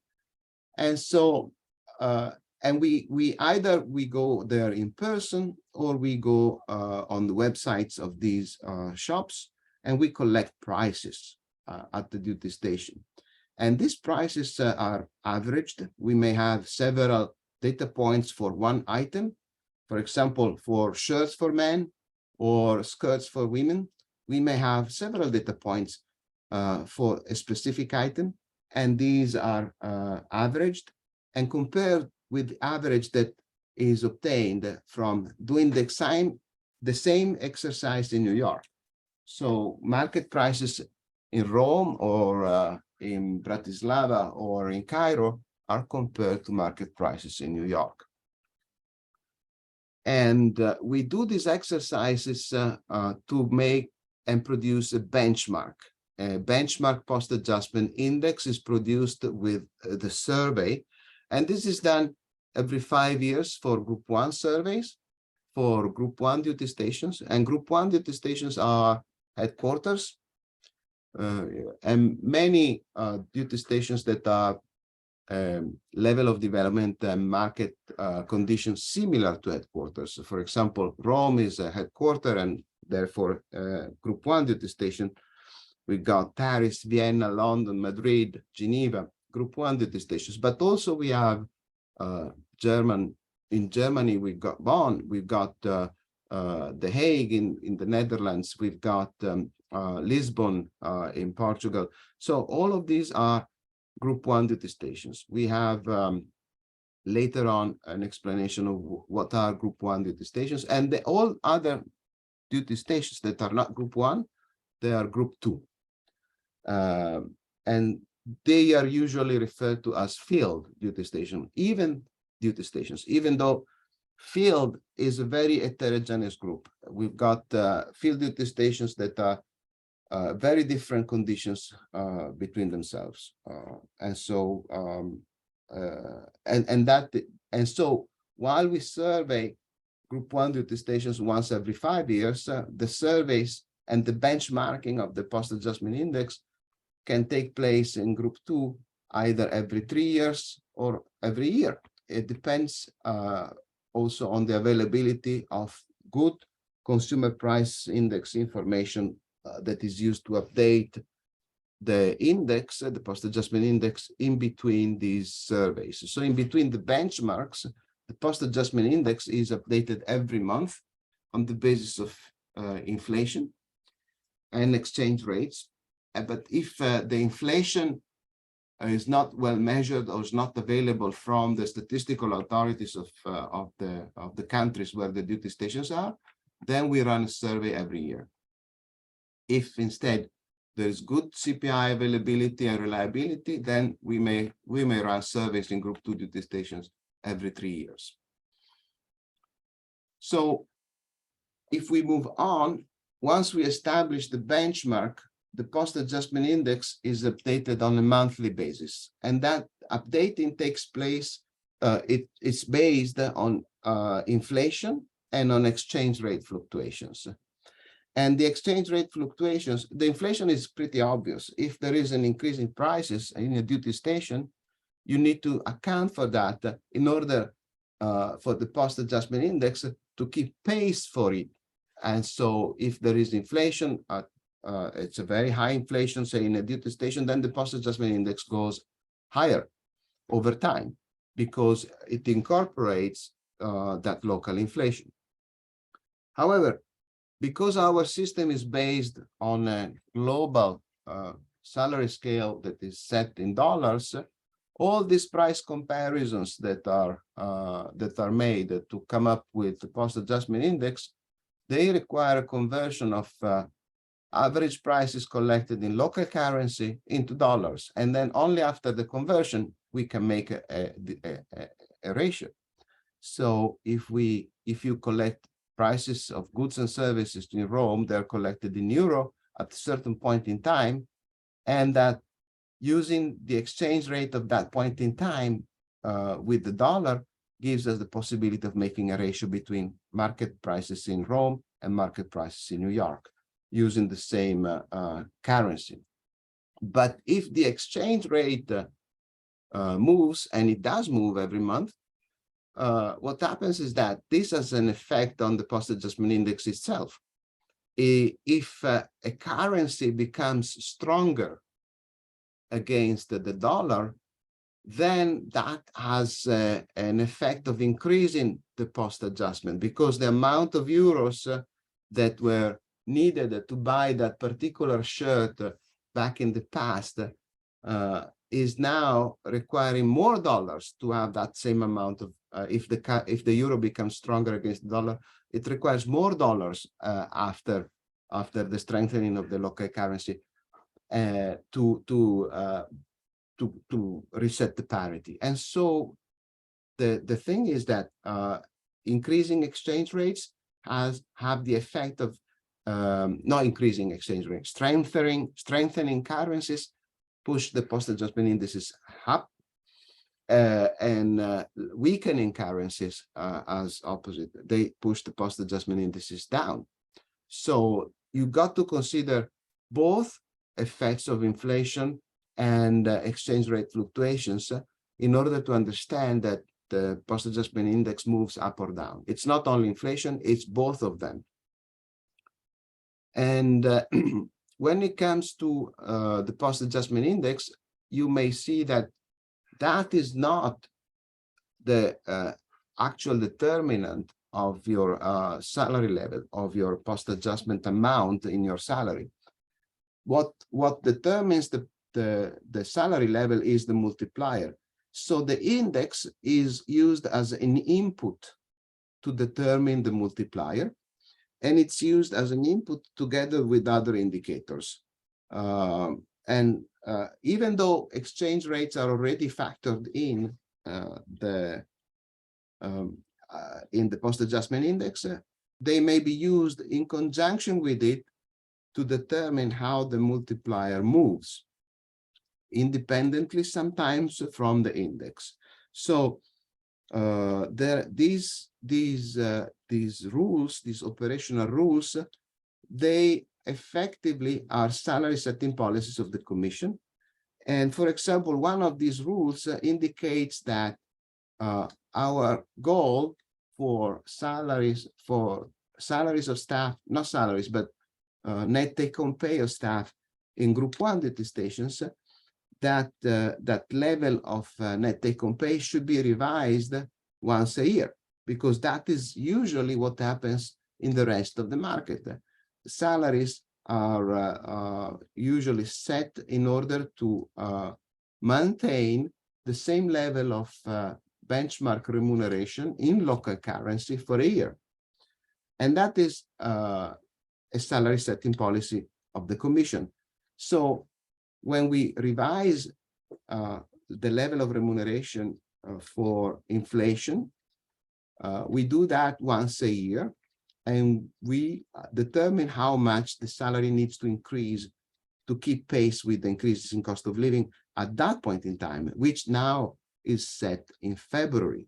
And so, and we either go there in person, or we go on the websites of these shops, and we collect prices at the duty station. And these prices are averaged. We may have several data points for one item. For example, for shirts for men or skirts for women, we may have several data points for a specific item, and these are averaged and compared with the average that is obtained from doing the same exercise in New York. So market prices in Rome or in Bratislava or in Cairo are compared to market prices in New York. And we do these exercises to make and produce a benchmark. A benchmark post-adjustment index is produced with the survey. And this is done every 5 years for Group 1 surveys, for Group 1 duty stations. And Group 1 duty stations are headquarters. And many duty stations that are level of development and market conditions similar to headquarters. For example, Rome is a headquarter and therefore Group 1 duty station. We got Paris, Vienna, London, Madrid, Geneva, Group 1 duty stations. But also we have in Germany, we've got Bonn, we've got The Hague in the Netherlands, we've got Lisbon in Portugal. So all of these are Group 1 duty stations. We have later on an explanation of what are Group 1 duty stations, and all other duty stations that are not Group 1, they are Group 2. And they are usually referred to as field duty station, even duty stations, even though field is a very heterogeneous group. We've got field duty stations that are very different conditions between themselves, and so while we survey Group 1 duty stations once every 5 years, the surveys and the benchmarking of the post-adjustment index can take place in Group 2 either every 3 years or every year. It depends also on the availability of good consumer price index information that is used to update the index, the post-adjustment index, in between these surveys. So in between the benchmarks, the post-adjustment index is updated every month on the basis of inflation and exchange rates. But if the inflation is not well measured or is not available from the statistical authorities of the countries where the duty stations are, then we run a survey every year. If instead there is good CPI availability and reliability, then we may run surveys in Group 2 duty stations every 3 years. So if we move on, once we establish the benchmark, the post-adjustment index is updated on a monthly basis, and that updating takes place. It's based on inflation and on exchange rate fluctuations. And the exchange rate fluctuations, the inflation is pretty obvious. If there is an increase in prices in a duty station, you need to account for that in order for the post-adjustment index to keep pace for it. And so if there is inflation, it's a very high inflation, say in a duty station, then the post-adjustment index goes higher over time because it incorporates that local inflation. However, because our system is based on a global salary scale that is set in dollars, all these price comparisons that are made to come up with the post-adjustment index, they require a conversion of average prices collected in local currency into dollars, and then only after the conversion we can make a ratio. So if you collect prices of goods and services in Rome, they're collected in euro at a certain point in time, and that using the exchange rate of that point in time with the dollar gives us the possibility of making a ratio between market prices in Rome and market prices in New York using the same currency. But if the exchange rate moves, and it does move every month, what happens is that this has an effect on the post-adjustment index itself. If a currency becomes stronger against the dollar, then that has an effect of increasing the post-adjustment, because the amount of euros that were needed to buy that particular shirt back in the past is now requiring more dollars to have that same amount of, if the euro becomes stronger against the dollar, it requires more dollars after the strengthening of the local currency to reset the parity. And so the thing is that increasing exchange rates have the effect of not increasing exchange rates, strengthening currencies push the post-adjustment indices up, and weakening currencies as opposite. They push the post-adjustment indices down. So you got to consider both effects of inflation and exchange rate fluctuations in order to understand that the post-adjustment index moves up or down. It's not only inflation, it's both of them. And when it comes to the post-adjustment index, you may see that that is not the actual determinant of your salary level, of your post-adjustment amount in your salary. What determines the salary level is the multiplier. So the index is used as an input to determine the multiplier, and it's used as an input together with other indicators. Even though exchange rates are already factored in the post-adjustment index, they may be used in conjunction with it to determine how the multiplier moves, independently sometimes from the index. So these rules, these operational rules, they effectively are salary setting policies of the Commission. And for example, one of these rules indicates that our goal for salaries of staff, not salaries, but net take-home pay of staff in Group 1 duty stations, that level of net take-home pay should be revised once a year, because that is usually what happens in the rest of the market. Salaries are usually set in order to maintain the same level of benchmark remuneration in local currency for a year. And that is a salary setting policy of the Commission. So when we revise the level of remuneration for inflation, we do that once a year, and we determine how much the salary needs to increase to keep pace with the increases in cost of living at that point in time, which now is set in February.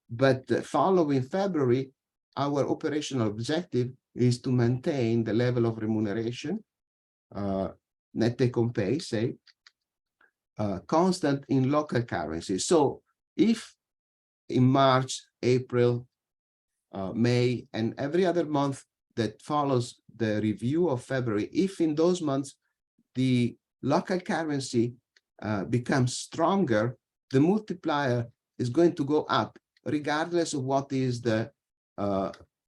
But following February, our operational objective is to maintain the level of remuneration, net take-home pay, say, constant in local currency. So if in March, April, May, and every other month that follows the review of February, if in those months the local currency becomes stronger, the multiplier is going to go up regardless of what is the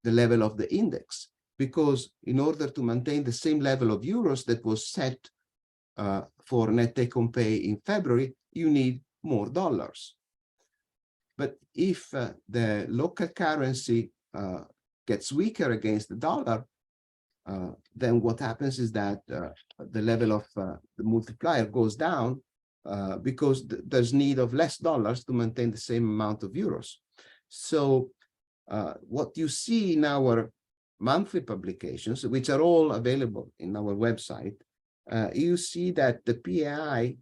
level of the index, because in order to maintain the same level of euros that was set for net take-home pay in February, you need more dollars. But if the local currency gets weaker against the dollar, then what happens is that the level of the multiplier goes down because there's need of less dollars to maintain the same amount of euros. So what you see in our monthly publications, which are all available in our website, you see that the PAI,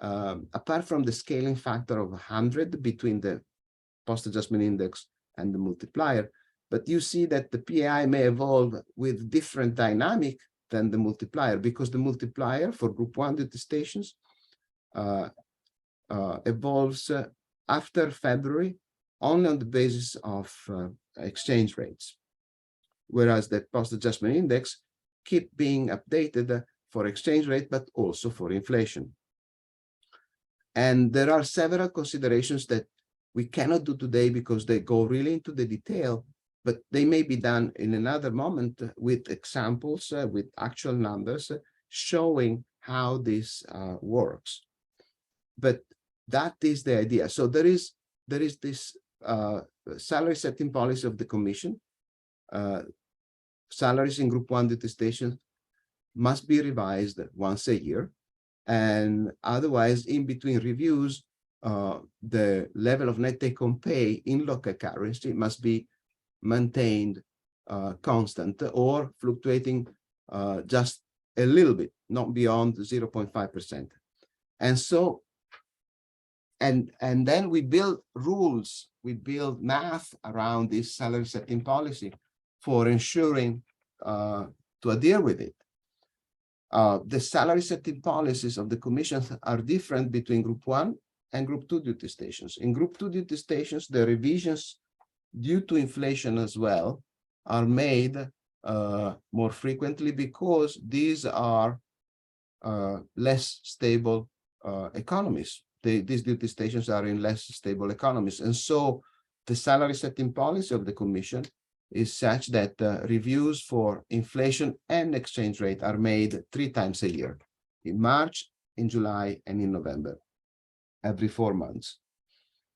apart from the scaling factor of 100 between the post-adjustment index and the multiplier, but you see that the PAI may evolve with different dynamic than the multiplier, because the multiplier for Group 1 duty stations evolves after February only on the basis of exchange rates, whereas the post-adjustment index keep being updated for exchange rate, but also for inflation. And there are several considerations that we cannot do today because they go really into the detail, but they may be done in another moment with examples, with actual numbers, showing how this works. But that is the idea. So there is this salary setting policy of the Commission. Salaries in Group 1 duty stations must be revised once a year. And otherwise, in between reviews, the level of net take-home pay in local currency must be maintained constant or fluctuating just a little bit, not beyond 0.5%. And so, and then we build rules, we build math around this salary setting policy for ensuring to adhere with it. The salary setting policies of the Commission are different between Group 1 and Group 2 duty stations. In Group 2 duty stations, the revisions due to inflation as well are made more frequently because these are less stable economies. These duty stations are in less stable economies. And so the salary setting policy of the Commission is such that reviews for inflation and exchange rate are made 3 times a year, in March, in July, and in November, every 4 months.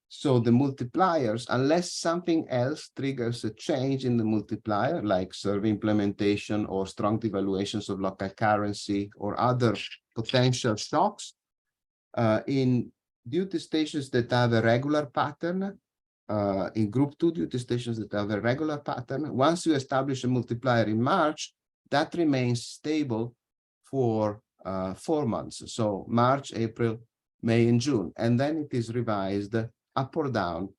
So the multipliers, unless something else triggers a change in the multiplier, like survey implementation or strong devaluations of local currency or other potential shocks, in duty stations that have a regular pattern, in Group 2 duty stations that have a regular pattern, once you establish a multiplier in March, that remains stable for 4 months. So March, April, May, and June, and then it is revised up or down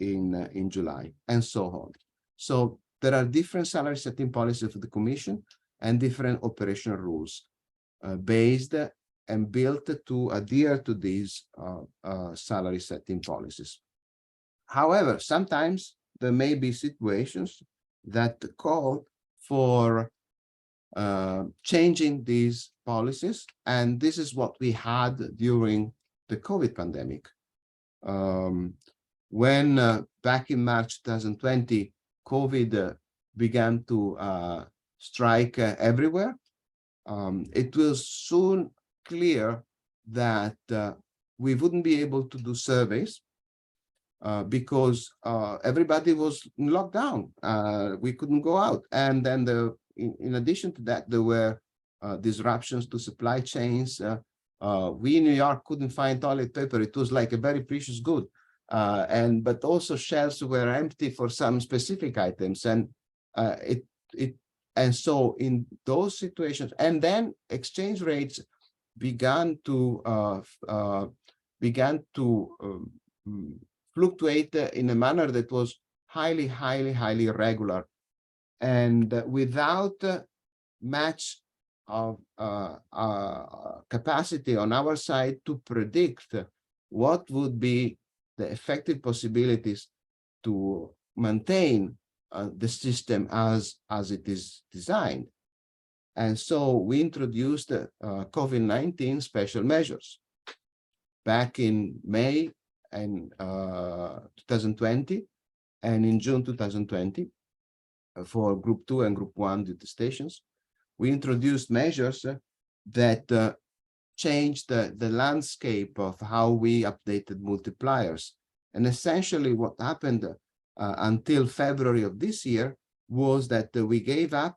in July, and so on. So there are different salary setting policies for the Commission and different operational rules based and built to adhere to these salary setting policies. However, sometimes there may be situations that call for changing these policies, and this is what we had during the COVID pandemic. When back in March 2020, COVID began to strike everywhere, it was soon clear that we wouldn't be able to do surveys because everybody was in lockdown. We couldn't go out. And then in addition to that, there were disruptions to supply chains. We in New York couldn't find toilet paper. It was like a very precious good. But also shelves were empty for some specific items. And so in those situations, and then exchange rates began to fluctuate in a manner that was highly irregular, and without match of capacity on our side to predict what would be the effective possibilities to maintain the system as it is designed. And so we introduced COVID-19 special measures back in May and 2020 and in June 2020 for Group 2 and Group 1 duty stations. We introduced measures that changed the landscape of how we updated multipliers. And essentially what happened until February of this year was that we gave up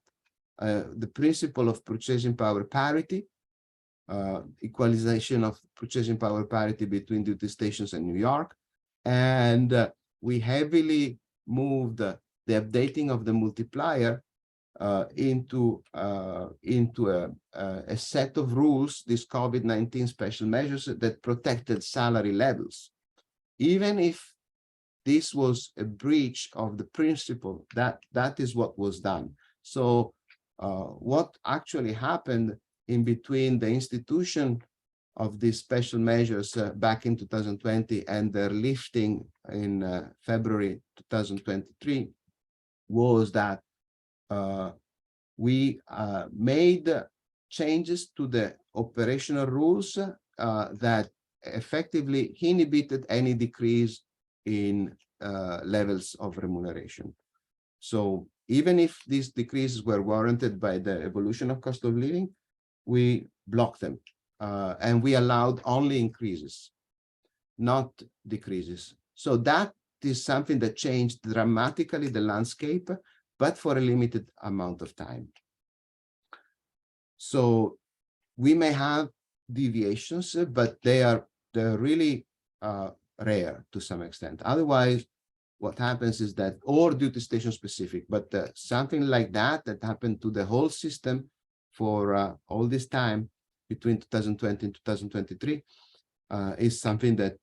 the principle of purchasing power parity, equalization of purchasing power parity between duty stations and New York, and we heavily moved the updating of the multiplier into a set of rules, these COVID-19 special measures that protected salary levels, even if this was a breach of the principle. That is what was done. So what actually happened in between the institution of these special measures back in 2020 and their lifting in February 2023 was that we made changes to the operational rules that effectively inhibited any decrease in levels of remuneration. So even if these decreases were warranted by the evolution of cost of living, we blocked them and we allowed only increases, not decreases. So that is something that changed dramatically the landscape, but for a limited amount of time. So we may have deviations, but they're really rare to some extent. Otherwise, what happens is that, or due to station specific, but something like that happened to the whole system for all this time between 2020 and 2023 is something that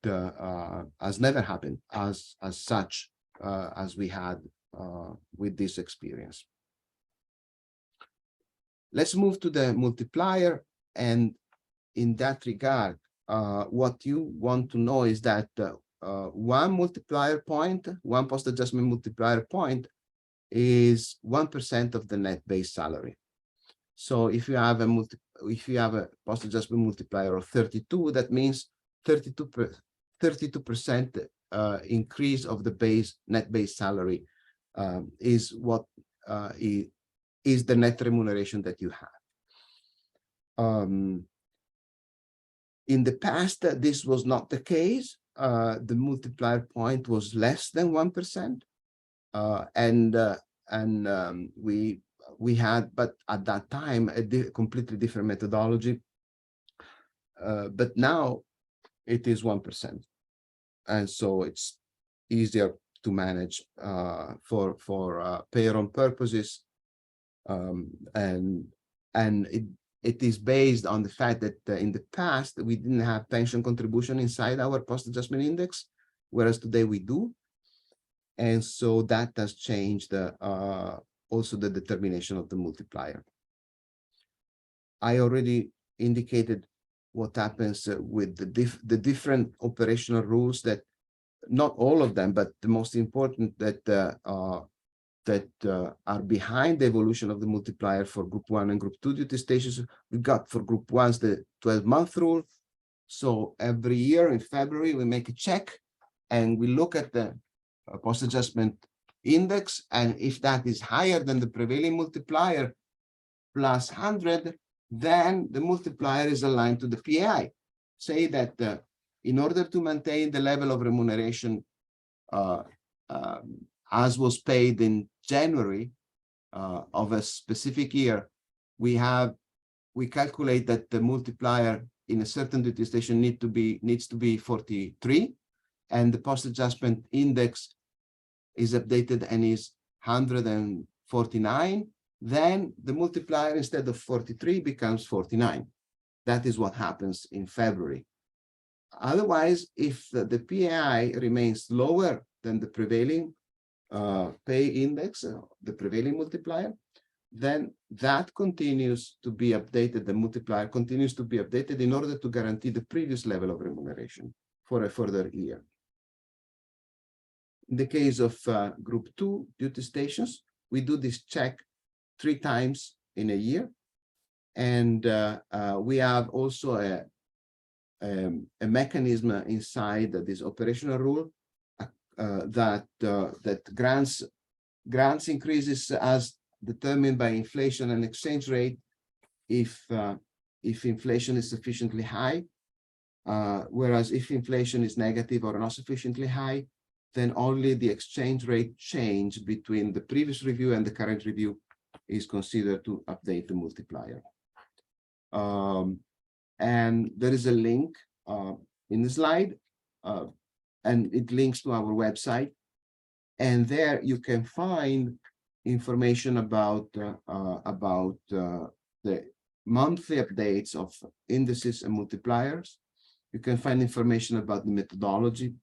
has never happened as such as we had with this experience. Let's move to the multiplier, and in that regard, what you want to know is that one multiplier point, one post-adjustment multiplier point is 1% of the net base salary. So if you have a post-adjustment multiplier of 32, that means 32% increase of the net base salary is what is the net remuneration that you have. In the past, this was not the case. The multiplier point was less than 1%, and we had, but at that time, a completely different methodology. But now it is 1%, and so it's easier to manage for payroll purposes, and it is based on the fact that in the past we didn't have pension contribution inside our post-adjustment index, whereas today we do, and so that has changed also the determination of the multiplier. I already indicated what happens with the different operational rules, that not all of them, but the most important that are behind the evolution of the multiplier for Group 1 and Group 2 duty stations. We got for Group 1's the 12-month rule. So every year in February, we make a check and we look at the post-adjustment index. And if that is higher than the prevailing multiplier plus 100, then the multiplier is aligned to the PAI. Say that in order to maintain the level of remuneration as was paid in January of a specific year, we calculate that the multiplier in a certain duty station needs to be 43, and the post-adjustment index is updated and is 149. Then the multiplier, instead of 43, becomes 49. That is what happens in February. Otherwise, if the PAI remains lower than the prevailing pay index, the prevailing multiplier, then that continues to be updated. The multiplier continues to be updated in order to guarantee the previous level of remuneration for a further year. In the case of Group 2 duty stations, we do this check 3 times in a year, and we have also a mechanism inside this operational rule that grants increases as determined by inflation and exchange rate if inflation is sufficiently high, whereas if inflation is negative or not sufficiently high, then only the exchange rate change between the previous review and the current review is considered to update the multiplier. And there is a link in the slide, and it links to our website. And there you can find information about the monthly updates of indices and multipliers. You can find information about the methodology,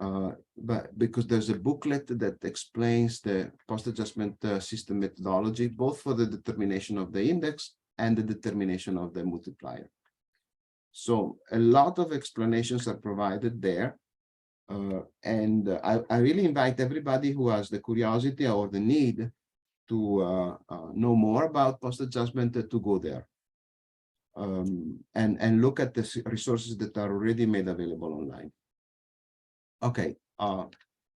but because there's a booklet that explains the post-adjustment system methodology, both for the determination of the index and the determination of the multiplier. So a lot of explanations are provided there. And I really invite everybody who has the curiosity or the need to know more about post-adjustment to go there. and look at the resources that are already made available online. Okay,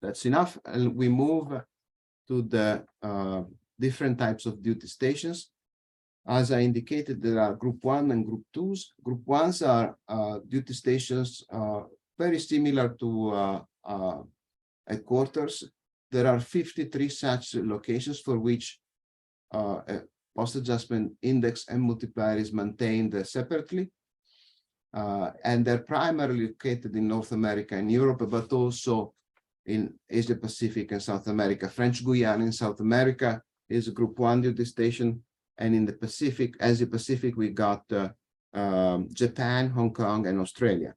that's enough. And we move to the different types of duty stations. As I indicated, there are group 1 and group 2s. Group 1s are duty stations very similar to headquarters. There are 53 such locations for which a post adjustment index and multiplier is maintained separately. And they're primarily located in North America and Europe, but also in Asia Pacific and South America. French Guiana in South America is a group 1 duty station. And in the Pacific, Asia Pacific, we got Japan, Hong Kong, and Australia.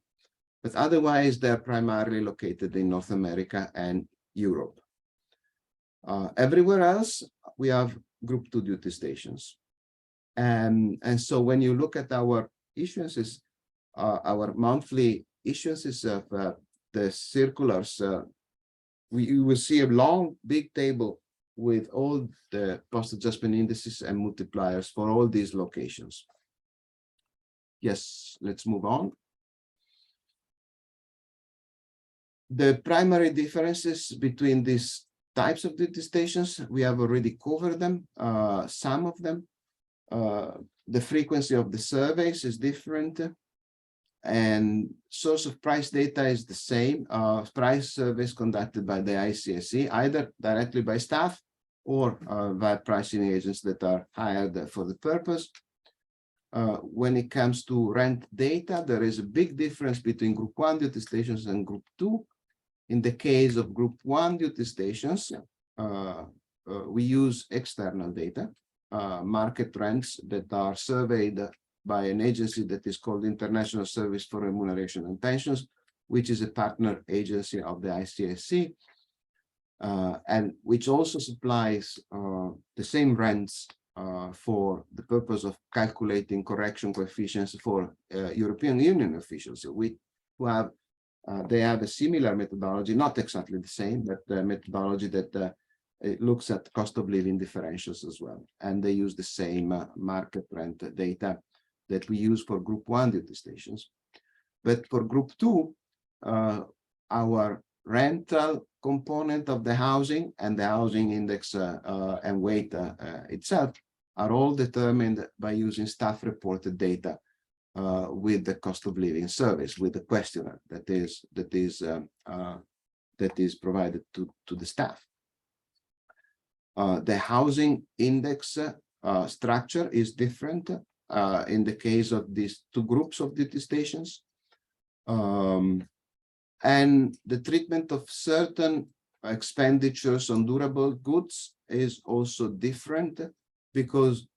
But otherwise, they're primarily located in North America and Europe. Everywhere else, we have group 2 duty stations. And so when you look at our issuances, our monthly issuances of the circulars, you will see a long, big table with all the post adjustment indices and multipliers for all these locations. Yes, let's move on. The primary differences between these types of duty stations, we have already covered them, some of them. The frequency of the surveys is different, and source of price data is the same. Price surveys conducted by the ICSC, either directly by staff or by pricing agents that are hired for the purpose. When it comes to rent data, there is a big difference between group 1 duty stations and group 2. In the case of group 1 duty stations, we use external data, market rents that are surveyed by an agency that is called International Service for Remuneration and Pensions, which is a partner agency of the ICSC, and which also supplies the same rents for the purpose of calculating correction coefficients for European Union officials. They have a similar methodology, not exactly the same, but a methodology that it looks at cost of living differentials as well. And they use the same market rent data that we use for group 1 duty stations. But for group 2, our rental component of the housing and the housing index and weight itself are all determined by using staff reported data with the cost of living service, with the questionnaire that is provided to the staff. The housing index structure is different in the case of these 2 groups of duty stations. And the treatment of certain expenditures on durable goods is also different, because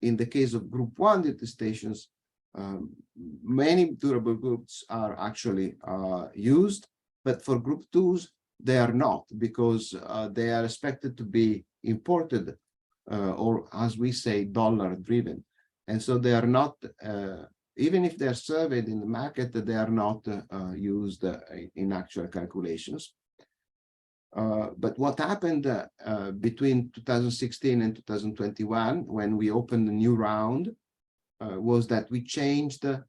in the case of group 1 duty stations, many durable goods are actually used, but for group 2s, they are not, because they are expected to be imported or, as we say, dollar driven. And so they are not, even if they're surveyed in the market, they are not used in actual calculations. But what happened between 2016 and 2021, when we opened a new round, was that we changed the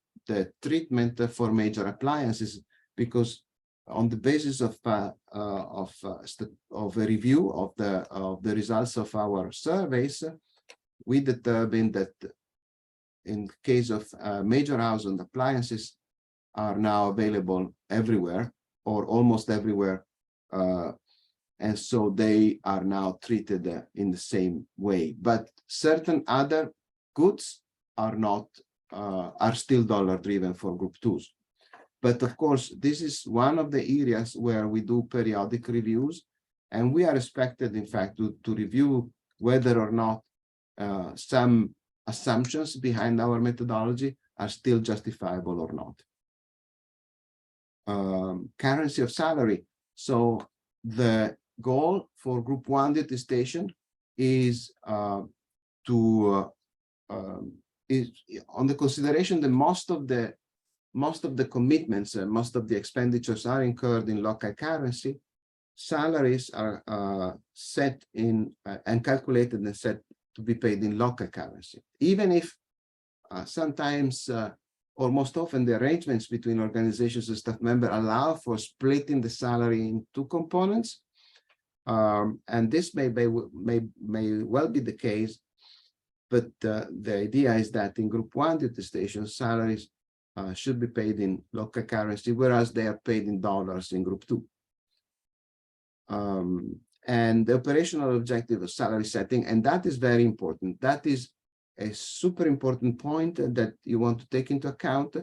treatment for major appliances, because on the basis of a review of the results of our surveys, we determined that in case of major household appliances are now available everywhere or almost everywhere, and so they are now treated in the same way. But certain other goods are not, are still dollar driven for group 2s. But of course, this is one of the areas where we do periodic reviews, and we are expected, in fact, to review whether or not some assumptions behind our methodology are still justifiable or not. Currency of salary. So the goal for group 1 duty station is on the consideration that most of the commitments and most of the expenditures are incurred in local currency. Salaries are set in and calculated and set to be paid in local currency. Even if sometimes or most often the arrangements between organizations and staff members allow for splitting the salary in two components. And this may well be the case, but the idea is that in Group 1 duty stations, salaries should be paid in local currency, whereas they are paid in dollars in Group 2. And the operational objective of salary setting, and that is very important. That is a super important point that you want to take into account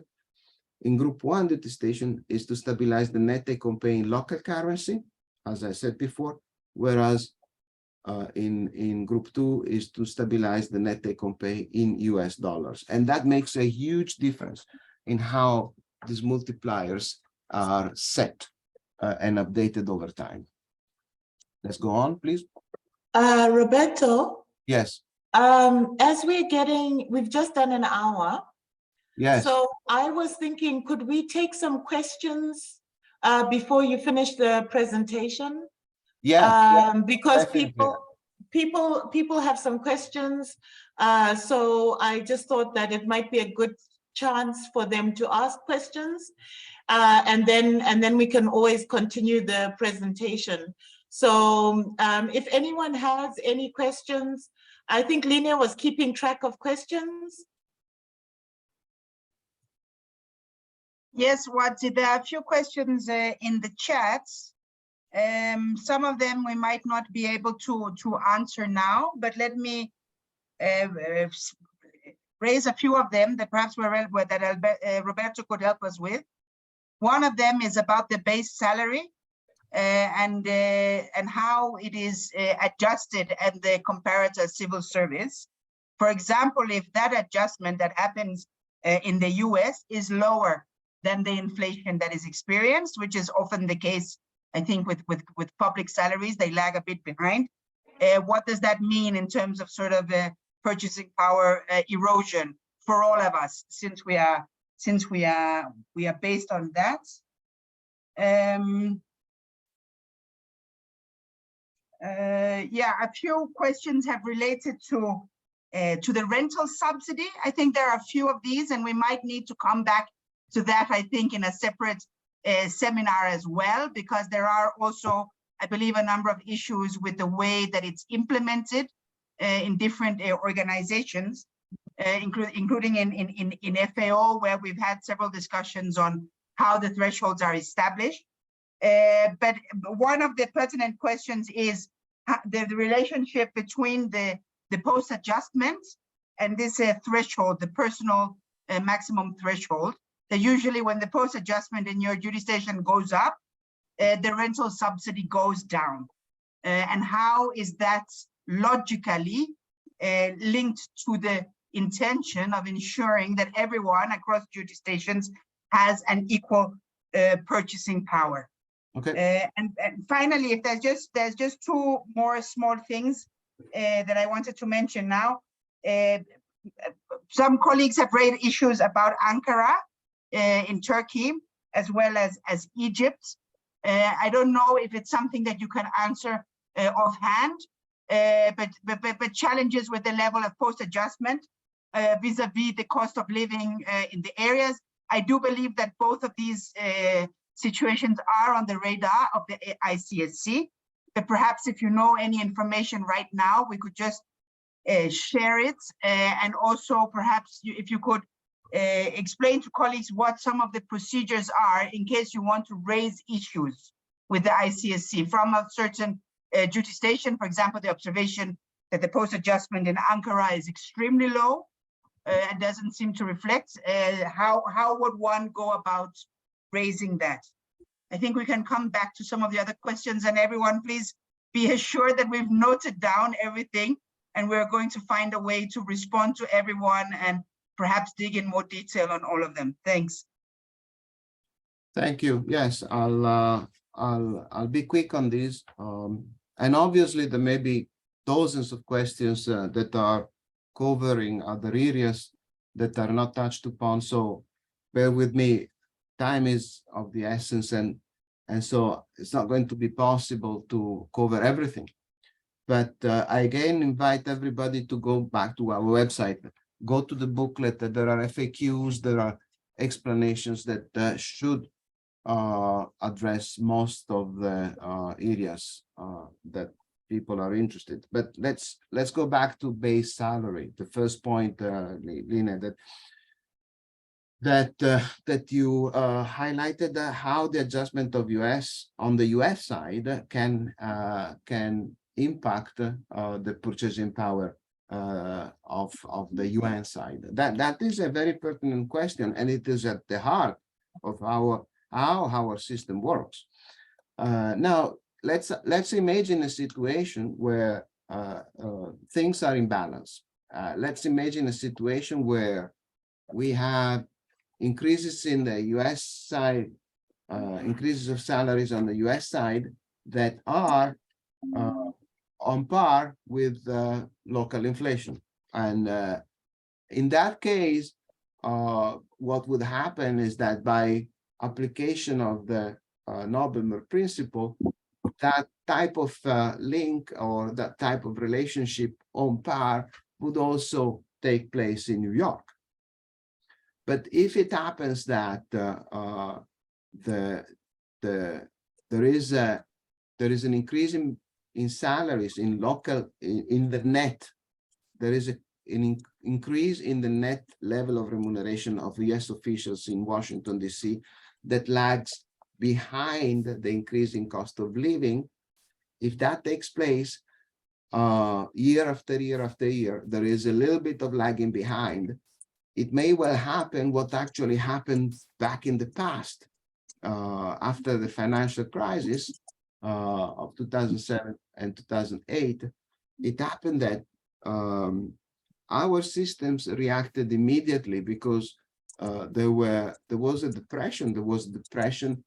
in Group 1 duty station is to stabilize the net take-home pay in local currency, as I said before, whereas in Group 2 is to stabilize the net take-home pay in US dollars. And that makes a huge difference in how these multipliers are set and updated over time. Let's go on, please. Roberto? Yes. As we've just done an hour. Yes. So I was thinking, could we take some questions before you finish the presentation? Yeah. Because definitely. people have some questions. So I just thought that it might be a good chance for them to ask questions. And then we can always continue the presentation. So if anyone has any questions, I think Linnea was keeping track of questions. Yes, Watsi, there are a few questions in the chats. Some of them we might not be able to answer now, but let me raise a few of them that perhaps Roberto could help us with. One of them is about the base salary and how it is adjusted at the comparator civil service. For example, if that adjustment that happens in the US is lower than the inflation that is experienced, which is often the case, I think, with public salaries, they lag a bit behind. What does that mean in terms of sort of purchasing power erosion for all of us, since we are based on that? Yeah, a few questions have related to the rental subsidy. I think there are a few of these, and we might need to come back to that, I think, in a separate seminar as well, because there are also, I believe, a number of issues with the way that it's implemented in different organizations, including in FAO, where we've had several discussions on how the thresholds are established. But one of the pertinent questions is the relationship between the post adjustment and this threshold, the personal maximum threshold. That usually when the post adjustment in your duty station goes up, the rental subsidy goes down. And how is that logically linked to the intention of ensuring that everyone across duty stations has an equal purchasing power? Okay. And finally, if there's just two more small things that I wanted to mention now. Some colleagues have raised issues about Ankara in Turkey, as well as Egypt. I don't know if it's something that you can answer offhand, but challenges with the level of post-adjustment vis-a-vis the cost of living in the areas. I do believe that both of these situations are on the radar of the ICSC, but perhaps if you know any information right now, we could just share it. And also perhaps if you could explain to colleagues what some of the procedures are in case you want to raise issues with the ICSC from a certain duty station. For example, the observation that the post-adjustment in Ankara is extremely low and doesn't seem to reflect. How would one go about raising that? I think we can come back to some of the other questions, and everyone please be assured that we've noted down everything and we're going to find a way to respond to everyone and perhaps dig in more detail on all of them. Thanks. Thank you. Yes, I'll be quick on this. And obviously there may be dozens of questions that are covering other areas that are not touched upon. So bear with me. Time is of the essence, and so it's not going to be possible to cover everything. But I again invite everybody to go back to our website. go to the booklet. There are FAQs, there are explanations that should address most of the areas that people are interested. But let's go back to base salary. The first point, Lina, that you highlighted how the adjustment of on the US side can impact the purchasing power of the UN side. That is a very pertinent question, and it is at the heart of how our system works. Now, let's imagine a situation where things are in balance. Let's imagine a situation where we have increases in the US side, increases of salaries on the US side that are on par with local inflation. And in that case, what would happen is that by application of the Nobel principle, that type of link or that type of relationship on par would also take place in New York. But if it happens that there is an increase in salaries in the net, there is an increase in the net level of remuneration of US officials in Washington, DC that lags behind the increasing cost of living. If that takes place year after year after year, there is a little bit of lagging behind. It may well happen what actually happened back in the past after the financial crisis of 2007 and 2008. It happened that our systems reacted immediately because there was a depression. There was depression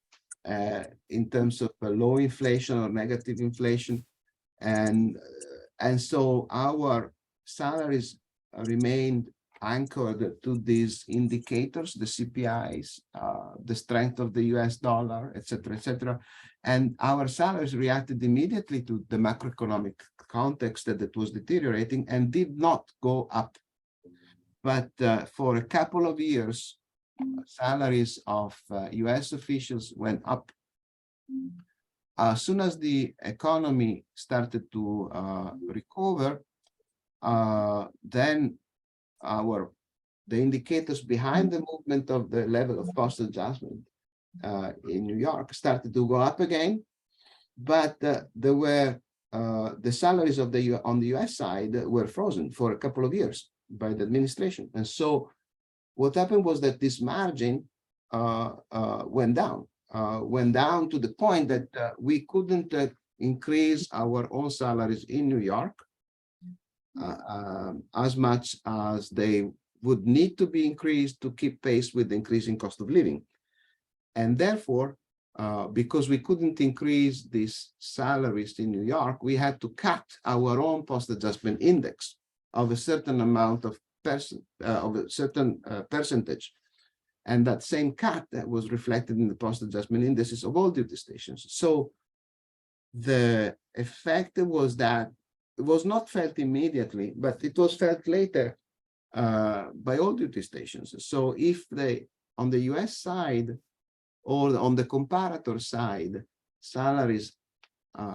in terms of low inflation or negative inflation, and so our salaries remained anchored to these indicators, the CPIs, the strength of the US dollar, et cetera, and our salaries reacted immediately to the macroeconomic context that was deteriorating and did not go up. But for a couple of years, salaries of US officials went up. As soon as the economy started to recover, then the indicators behind the movement of the level of cost adjustment in New York started to go up again, but there were the salaries of on the US side were frozen for a couple of years by the administration. And so what happened was that this margin went down to the point that we couldn't increase our own salaries in New York as much as they would need to be increased to keep pace with the increasing cost of living. And therefore, because we couldn't increase these salaries in New York, we had to cut our own post-adjustment index of a certain amount of a certain percentage. And that same cut that was reflected in the post-adjustment indices of all duty stations. So the effect was that it was not felt immediately, but it was felt later by all duty stations. So if on the US side or on the comparator side, salaries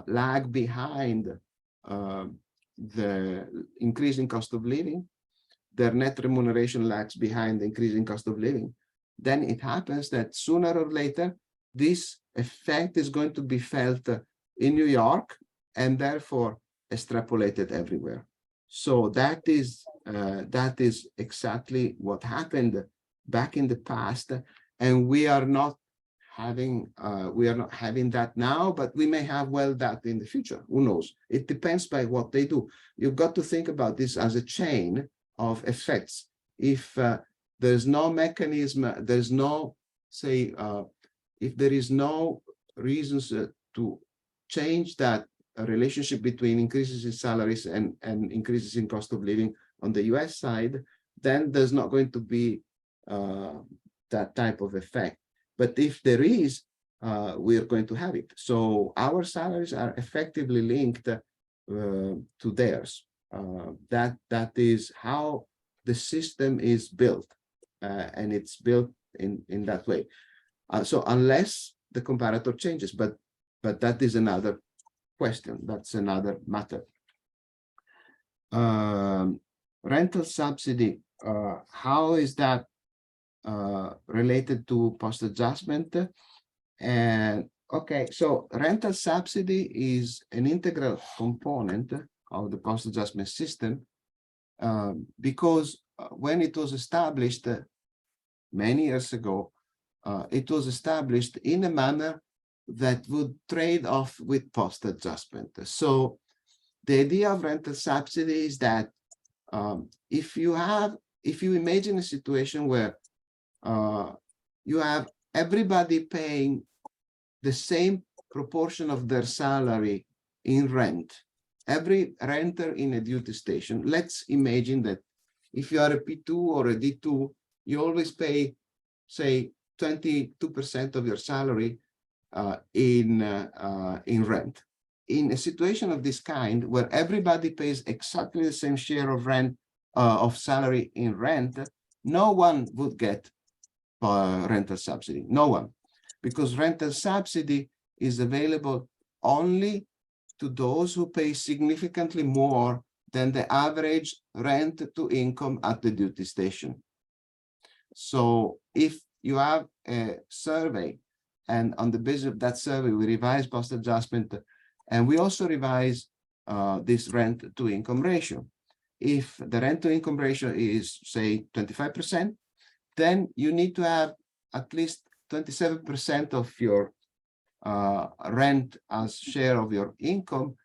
lag behind the increasing cost of living, their net remuneration lags behind the increasing cost of living, then it happens that sooner or later, this effect is going to be felt in New York and therefore extrapolated everywhere. So that is exactly what happened back in the past, and we are not having that now, but we may have that in the future. Who knows? It depends by what they do. You've got to think about this as a chain of effects. If there's no mechanism, there's no, say, if there is no reasons to change that relationship between increases in salaries and increases in cost of living on the US side, then there's not going to be that type of effect. But if there is, we are going to have it. So our salaries are effectively linked to theirs. That is how the system is built, and it's built in that way. So unless the comparator changes, but that is another question. That's another matter. Rental subsidy, how is that related to post adjustment? And okay, so rental subsidy is an integral component of the post adjustment system, because when it was established many years ago, it was established in a manner that would trade off with post adjustment. So the idea of rental subsidy is that if you imagine a situation where you have everybody paying the same proportion of their salary in rent, every renter in a duty station, let's imagine that if you are a P2 or a D2, you always pay, say, 22% of your salary in rent. In a situation of this kind, where everybody pays exactly the same share of rent, of salary in rent, no one would get rental subsidy, no one, because rental subsidy is available only to those who pay significantly more than the average rent to income at the duty station. So if you have a survey, and on the basis of that survey, we revise post adjustment, and we also revise this rent to income ratio. If the rent to income ratio is, say, 25%, then you need to have at least 27% of your rent as share of your income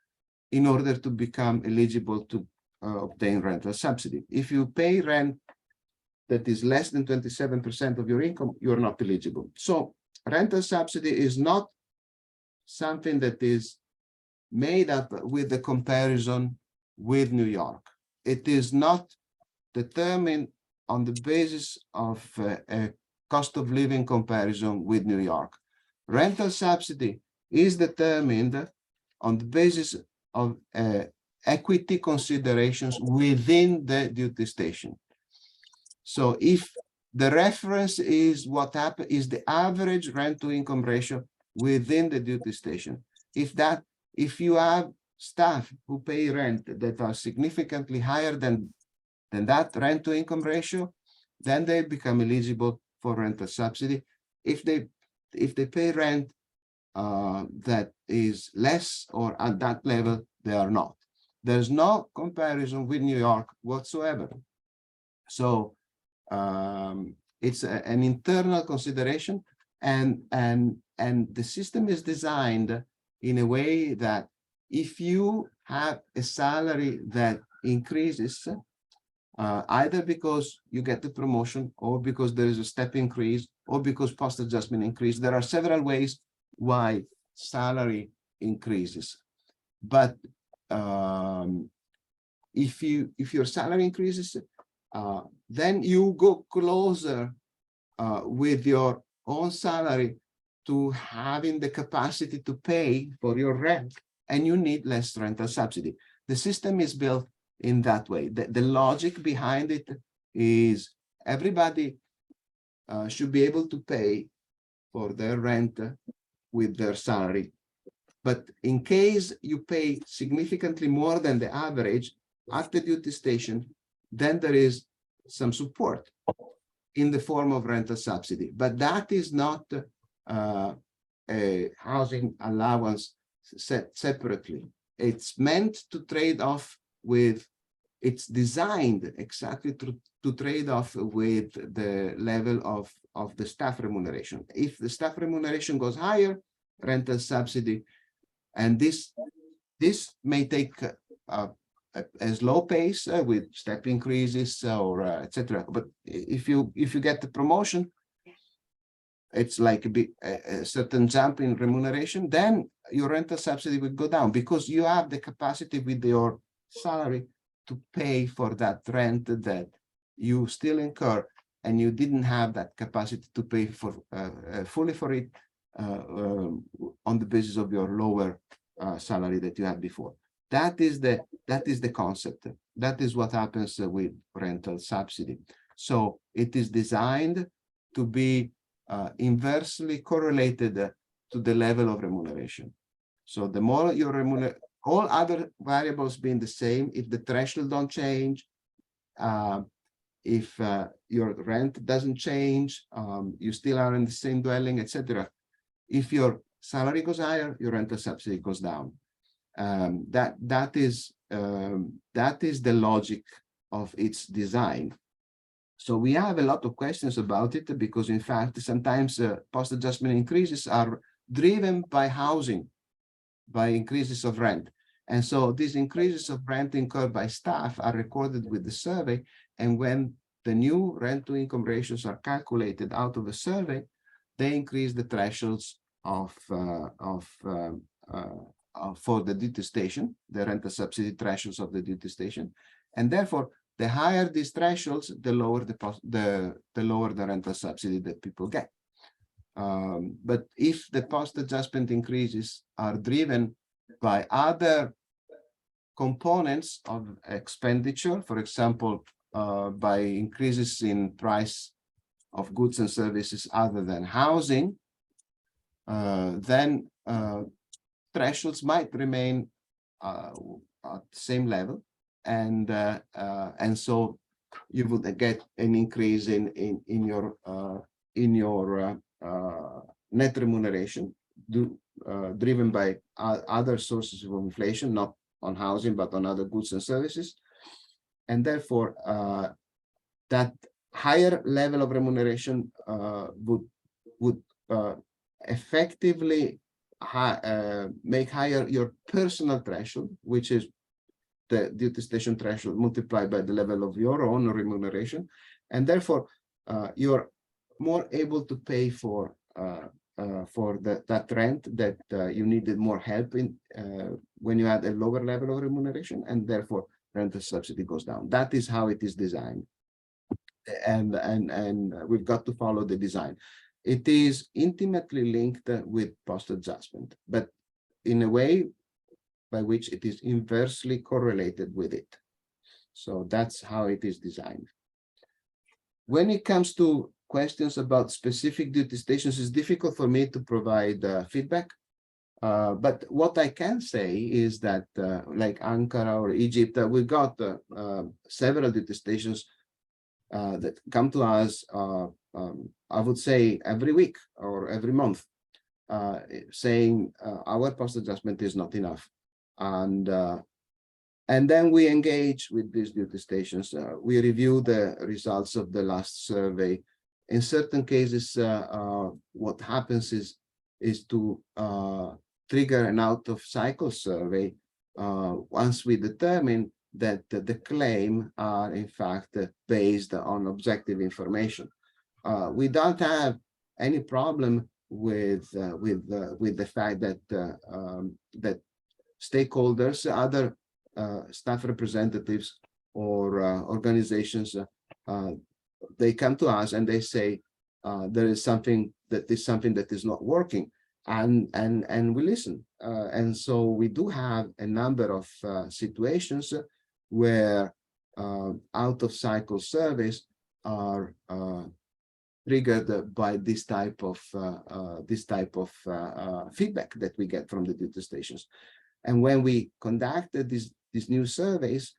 in order to become eligible to obtain rental subsidy. If you pay rent that is less than 27% of your income, you're not eligible. So rental subsidy is not something that is made up with the comparison with New York. It is not determined on the basis of a cost of living comparison with New York. Rental subsidy is determined on the basis of equity considerations within the duty station. So if the reference is what happened is the average rent to income ratio within the duty station, if you have staff who pay rent that are significantly higher than that rent to income ratio, then they become eligible for rental subsidy. If they pay rent that is less or at that level, they are not. There's no comparison with New York whatsoever. So it's an internal consideration, and the system is designed in a way that if you have a salary that increases, either because you get the promotion, or because there is a step increase, or because post adjustment increase, there are several ways why salary increases. But if your salary increases, then you go closer with your own salary to having the capacity to pay for your rent, and you need less rental subsidy. The system is built in that way. The logic behind it is everybody should be able to pay for their rent with their salary. But in case you pay significantly more than the average at the duty station, then there is some support in the form of rental subsidy. But that is not a housing allowance set separately. It's meant to trade off with, it's designed exactly to trade off with the level of the staff remuneration. If the staff remuneration goes higher, rental subsidy, and this may take a slow pace with step increases or etc. But if you get the promotion, it's like a certain jump in remuneration, then your rental subsidy will go down because you have the capacity with your salary to pay for that rent that you still incur, and you didn't have that capacity to pay for fully for it on the basis of your lower salary that you had before. That is the concept. That is what happens with rental subsidy. So it is designed to be inversely correlated to the level of remuneration. So the more your remuneration, all other variables being the same, if the threshold don't change, if your rent doesn't change, you still are in the same dwelling, etc. If your salary goes higher, your rental subsidy goes down. That is the logic of its design. So we have a lot of questions about it because, in fact, sometimes post-adjustment increases are driven by housing, by increases of rent. And so these increases of rent incurred by staff are recorded with the survey. And when the new rent-to-income ratios are calculated out of the survey, they increase the thresholds for the duty station, the rental subsidy thresholds of the duty station. And therefore, the higher these thresholds, the lower the lower the rental subsidy that people get. But if the post-adjustment increases are driven by other components of expenditure, for example, by increases in price of goods and services other than housing, then thresholds might remain at the same level, and so you would get an increase in your net remuneration driven by other sources of inflation, not on housing but on other goods and services, and therefore that higher level of remuneration would effectively make higher your personal threshold, which is the duty station threshold multiplied by the level of your own remuneration, and therefore you're more able to pay for that rent that you needed more help in when you had a lower level of remuneration, and therefore rental subsidy goes down. That is how it is designed, and we've got to follow the design. It is intimately linked with post adjustment, but in a way by which it is inversely correlated with it. So that's how it is designed. When it comes to questions about specific duty stations, it's difficult for me to provide feedback. But what I can say is that like Ankara or Egypt, we've got several duty stations that come to us, I would say every week or every month, saying our post adjustment is not enough. And then we engage with these duty stations. We review the results of the last survey. In certain cases, what happens is to trigger an out-of-cycle survey once we determine that the claim are in fact based on objective information. We don't have any problem with the fact that that stakeholders, other staff representatives or organizations, they come to us and they say there is something that is not working, and we listen. And so we do have a number of situations where out-of-cycle surveys are triggered by this type of feedback that we get from the duty stations. And when we conduct these new surveys,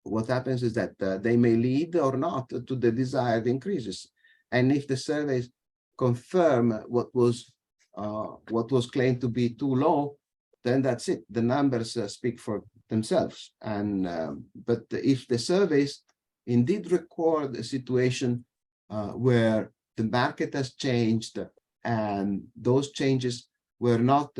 what happens is that they may lead or not to the desired increases. And if the surveys confirm what was claimed to be too low, then that's it. The numbers speak for themselves. And but if the surveys indeed record a situation where the market has changed and those changes were not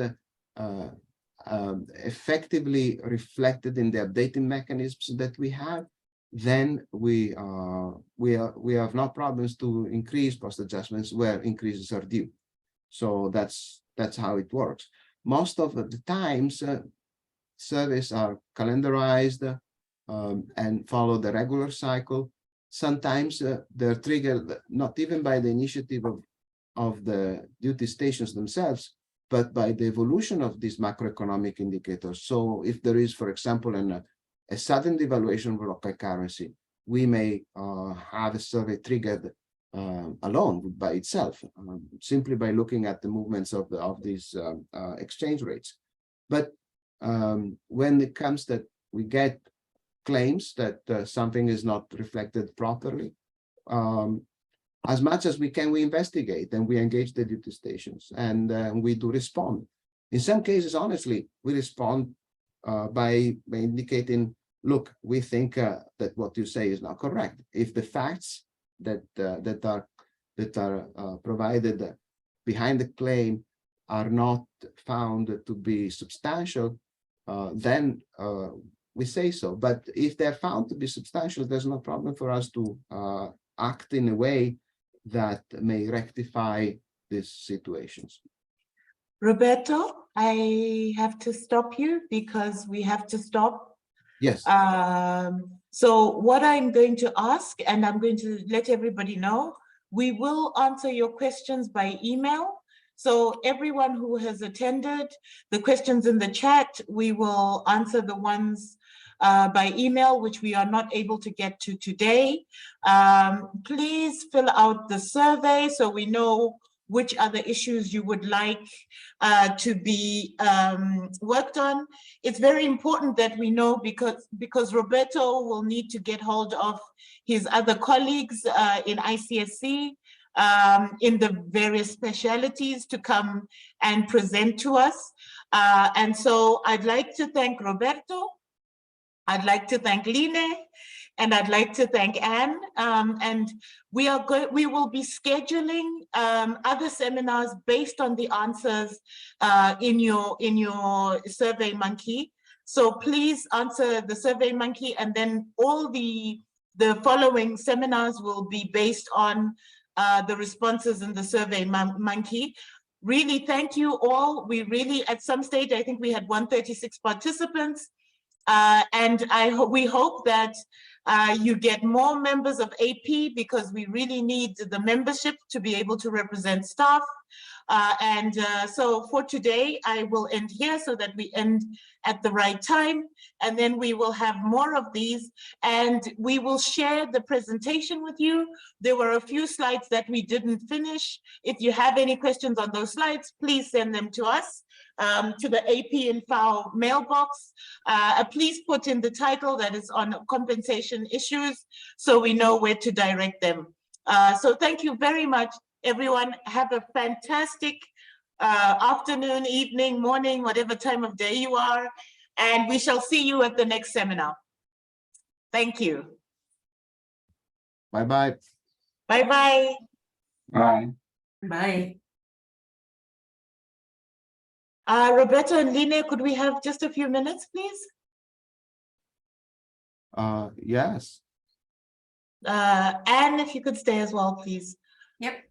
effectively reflected in the updating mechanisms that we have, then we have no problems to increase post adjustments where increases are due. So that's how it works. Most of the times, surveys are calendarized and follow the regular cycle. Sometimes they're triggered not even by the initiative of the duty stations themselves, but by the evolution of these macroeconomic indicators. So if there is, for example, a sudden devaluation of local currency, we may have a survey triggered alone by itself, simply by looking at the movements of these exchange rates. But when it comes that we get claims that something is not reflected properly, as much as we can, we investigate and we engage the duty stations, and we do respond. In some cases, honestly, we respond by indicating, look, we think that what you say is not correct. If the facts that are provided behind the claim are not found to be substantial, then we say so. But if they're found to be substantial, there's no problem for us to act in a way that may rectify these situations. Roberto, I have to stop you because we have to stop. Yes. So what I'm going to ask, and I'm going to let everybody know, we will answer your questions by email. So everyone who has attended, the questions in the chat, we will answer the ones by email, which we are not able to get to today. Please fill out the survey so we know which other issues you would like to be worked on. It's very important that we know because Roberto will need to get hold of his other colleagues in ICSC in the various specialities to come and present to us. And so I'd like to thank Roberto, I'd like to thank Line, and I'd like to thank Anne. And we will be scheduling other seminars based on the answers in your Survey Monkey. So please answer the Survey Monkey, and then all the following seminars will be based on the responses in the Survey Monkey. Really, thank you all. We really, at some stage, I think we had 136 participants. And we hope that you get more members of AP, because we really need the membership to be able to represent staff. So for today, I will end here so that we end at the right time, and then we will have more of these, and we will share the presentation with you. There were a few slides that we didn't finish. If you have any questions on those slides, please send them to us, to the AP-in-FAO mailbox. Please put in the title that is on compensation issues so we know where to direct them. So thank you very much, everyone. Have a fantastic afternoon, evening, morning, whatever time of day you are, and we shall see you at the next seminar. Thank you. Bye-bye. Bye-bye. Bye. Bye. Roberto and Line, could we have just a few minutes, please? Yes. Anne, if you could stay as well, please. Yep.